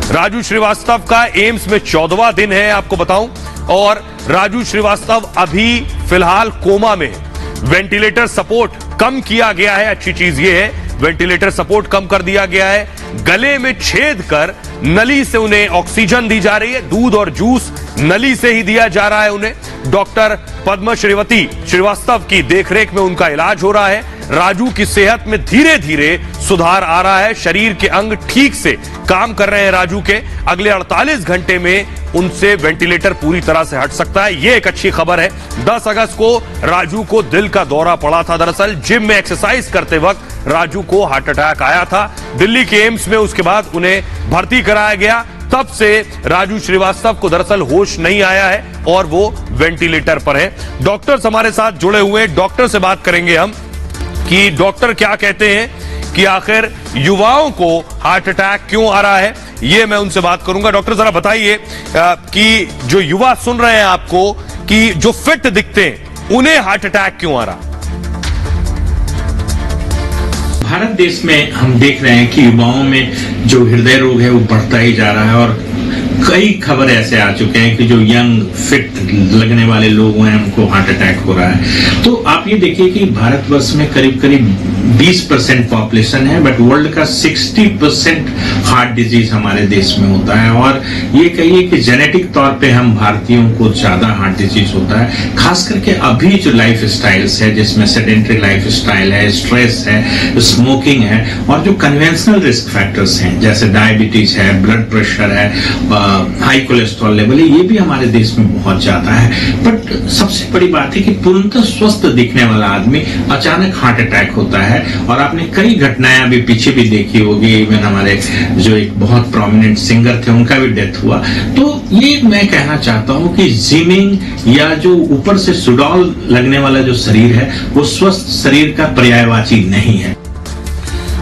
राजू श्रीवास्तव का एम्स में 14वां दिन है, आपको बताऊं, और राजू श्रीवास्तव अभी फिलहाल कोमा में है। वेंटिलेटर सपोर्ट कम किया गया है, अच्छी चीज यह है, वेंटिलेटर सपोर्ट कम कर दिया गया है। गले में छेद कर नली से उन्हें ऑक्सीजन दी जा रही है, दूध और जूस नली से ही दिया जा रहा है उन्हें। डॉक्टर पद्म श्रीवती श्रीवास्तव की देखरेख में उनका इलाज हो रहा है। राजू की सेहत में धीरे धीरे सुधार आ रहा है, शरीर के अंग ठीक से काम कर रहे हैं राजू के। अगले 48 घंटे में उनसे वेंटिलेटर पूरी तरह से हट सकता है, यह एक अच्छी खबर है। 10 अगस्त को राजू को दिल का दौरा पड़ा था। दरअसल जिम में एक्सरसाइज करते वक्त राजू को हार्ट अटैक आया था। दिल्ली के एम्स में उसके बाद उन्हें भर्ती कराया गया। तब से राजू श्रीवास्तव को दरअसल होश नहीं आया है और वो वेंटिलेटर पर है। डॉक्टर्स हमारे साथ जुड़े हुए हैं, डॉक्टर से बात करेंगे हम कि डॉक्टर क्या कहते हैं कि आखिर युवाओं को हार्ट अटैक क्यों आ रहा है, ये मैं उनसे बात करूंगा। डॉक्टर जरा बताइए कि जो युवा सुन रहे हैं आपको, कि जो फिट दिखते हैं उन्हें हार्ट अटैक क्यों आ रहा? भारत देश में हम देख रहे हैं कि युवाओं में जो हृदय रोग है वो बढ़ता ही जा रहा है और कई खबर ऐसे आ चुके हैं कि जो यंग फिट लगने वाले लोग हैं उनको हार्ट अटैक हो रहा है। तो आप ये देखिए कि भारतवर्ष में करीब करीब 20% पॉपुलेशन है, बट वर्ल्ड का 60% हार्ट डिजीज हमारे देश में होता है। और ये कहिए कि जेनेटिक तौर पे हम भारतीयों को ज्यादा हार्ट डिजीज होता है, खास करके अभी जो लाइफ स्टाइल्स है जिसमें सेडेंटरी लाइफ स्टाइल है, स्ट्रेस है, स्मोकिंग है और जो कन्वेंशनल रिस्क फैक्टर्स हैं जैसे डायबिटीज है, ब्लड प्रेशर है, हाई कोलेस्ट्रॉल लेवल है, ये भी हमारे देश में बहुत ज्यादा है। बट सबसे बड़ी बात है कि पूर्णतः स्वस्थ दिखने वाला आदमी अचानक हार्ट अटैक होता है। और आपने कई घटनाएं अभी पीछे भी देखी होगी, इवन हमारे जो एक बहुत प्रोमिनेंट सिंगर थे उनका भी डेथ हुआ। तो ये मैं कहना चाहता हूं कि जिमिंग या जो ऊपर से सुडौल लगने वाला जो शरीर है वो स्वस्थ शरीर का पर्यायवाची नहीं है।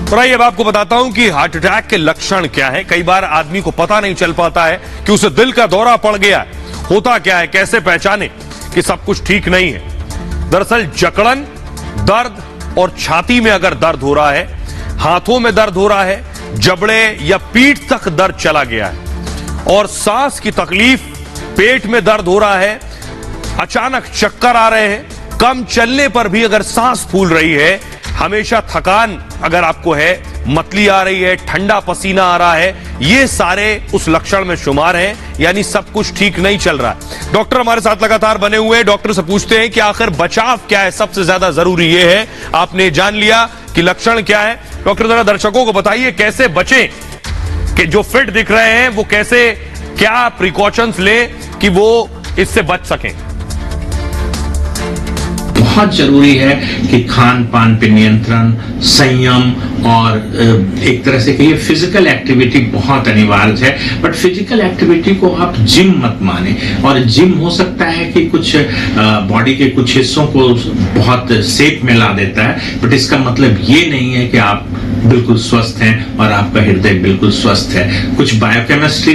और आइए अब आपको बताता हूं कि हार्ट अटैक के लक्षण क्या है। कई बार आदमी को पता नहीं चल पाता है कि उसे दिल का दौरा पड़ गया है, होता क्या है, कैसे पहचाने कि सब कुछ ठीक नहीं है। दरअसल जकड़न, दर्द और छाती में अगर दर्द हो रहा है, हाथों में दर्द हो रहा है, जबड़े या पीठ तक दर्द चला गया है और सांस की तकलीफ, पेट में दर्द हो रहा है, अचानक चक्कर आ रहे हैं, कम चलने पर भी अगर सांस फूल रही है, हमेशा थकान अगर आपको है, मतली आ रही है, ठंडा पसीना आ रहा है, ये सारे उस लक्षण में शुमार हैं, यानी सब कुछ ठीक नहीं चल रहा है। डॉक्टर हमारे साथ लगातार बने हुए हैं, डॉक्टर से पूछते हैं कि आखिर बचाव क्या है, सबसे ज्यादा जरूरी ये है। आपने जान लिया कि लक्षण क्या है, डॉक्टर जरा दर्शकों को बताइए कैसे बचें, कि जो फिट दिख रहे हैं वो कैसे, क्या प्रिकॉशंस लें कि वो इससे बच सकें। बहुत जरूरी है कि खान पान पे नियंत्रण, संयम और एक तरह से कहिए फिजिकल एक्टिविटी बहुत अनिवार्य है। बट फिजिकल एक्टिविटी को आप जिम मत माने। और जिम हो सकता है कि कुछ बॉडी के कुछ हिस्सों को बहुत शेप में ला देता है, बट इसका मतलब ये नहीं है कि आप बिल्कुल स्वस्थ हैं और आपका हृदय बिल्कुल स्वस्थ है। कुछ बायोकेमिस्ट्री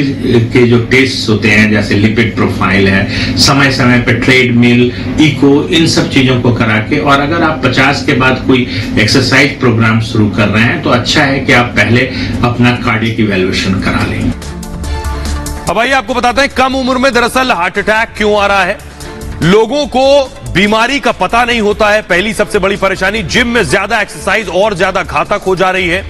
के जो टेस्ट होते हैं जैसे लिपिड प्रोफाइल है, समय समय पर ट्रेडमिल, इको, इन सब चीजों को करा के, और अगर आप 50 के बाद कोई एक्सरसाइज प्रोग्राम शुरू कर रहे हैं तो अच्छा है कि आप पहले अपना कार्डियक इवैल्यूएशन करा लें। अब आइए आपको बताते हैं कम उम्र में दरअसल हार्ट अटैक क्यों आ रहा है। लोगों को बीमारी का पता नहीं होता है, पहली सबसे बड़ी परेशानी। जिम में ज्यादा एक्सरसाइज और ज्यादा घातक हो जा रही है।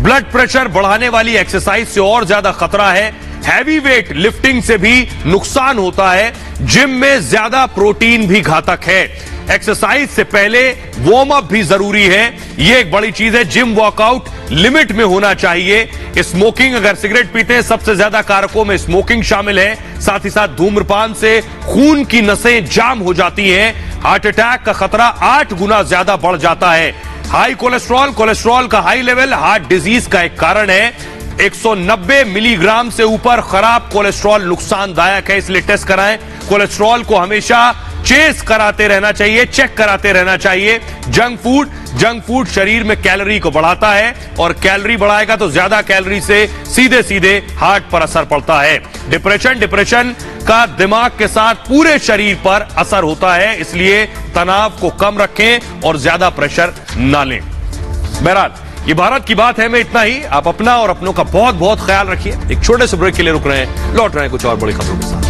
ब्लड प्रेशर बढ़ाने वाली एक्सरसाइज से और ज्यादा खतरा है। हैवी वेट लिफ्टिंग से भी नुकसान होता है। जिम में ज्यादा प्रोटीन भी घातक है। एक्सरसाइज से पहले वार्म अप भी जरूरी है, यह एक बड़ी चीज है। जिम वर्कआउट लिमिट में होना चाहिए। स्मोकिंग, अगर सिगरेट पीते हैं, सबसे ज्यादा कारकों में स्मोकिंग शामिल है। साथ ही साथ धूम्रपान से खून की नसें जाम हो जाती हैं। हार्ट अटैक का खतरा 8 गुना ज्यादा बढ़ जाता है। हाई कोलेस्ट्रॉल, कोलेस्ट्रॉल का हाई लेवल हार्ट डिजीज का एक कारण है। 190 मिलीग्राम से ऊपर खराब कोलेस्ट्रॉल नुकसानदायक है, इसलिए टेस्ट कराएं। कोलेस्ट्रॉल को हमेशा चेस कराते रहना चाहिए, चेक कराते रहना चाहिए। जंक फूड शरीर में कैलोरी को बढ़ाता है और कैलोरी बढ़ाएगा तो ज्यादा कैलोरी से सीधे सीधे हार्ट पर असर पड़ता है। डिप्रेशन का दिमाग के साथ पूरे शरीर पर असर होता है, इसलिए तनाव को कम रखें और ज्यादा प्रेशर ना लें। बहरहाल ये भारत की बात है में इतना ही। आप अपना और अपनों का बहुत बहुत ख्याल रखिए। एक छोटे से ब्रेक के लिए रुक रहे हैं, लौट रहे हैं कुछ और बड़ी खबरों के साथ।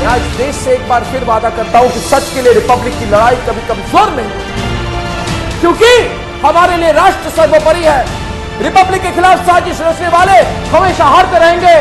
आज देश से एक बार फिर वादा करता हूं कि सच के लिए रिपब्लिक की लड़ाई कभी कमजोर नहीं होगी, क्योंकि हमारे लिए राष्ट्र सर्वोपरि है। रिपब्लिक के खिलाफ साजिश रचने वाले हमेशा हारते रहेंगे।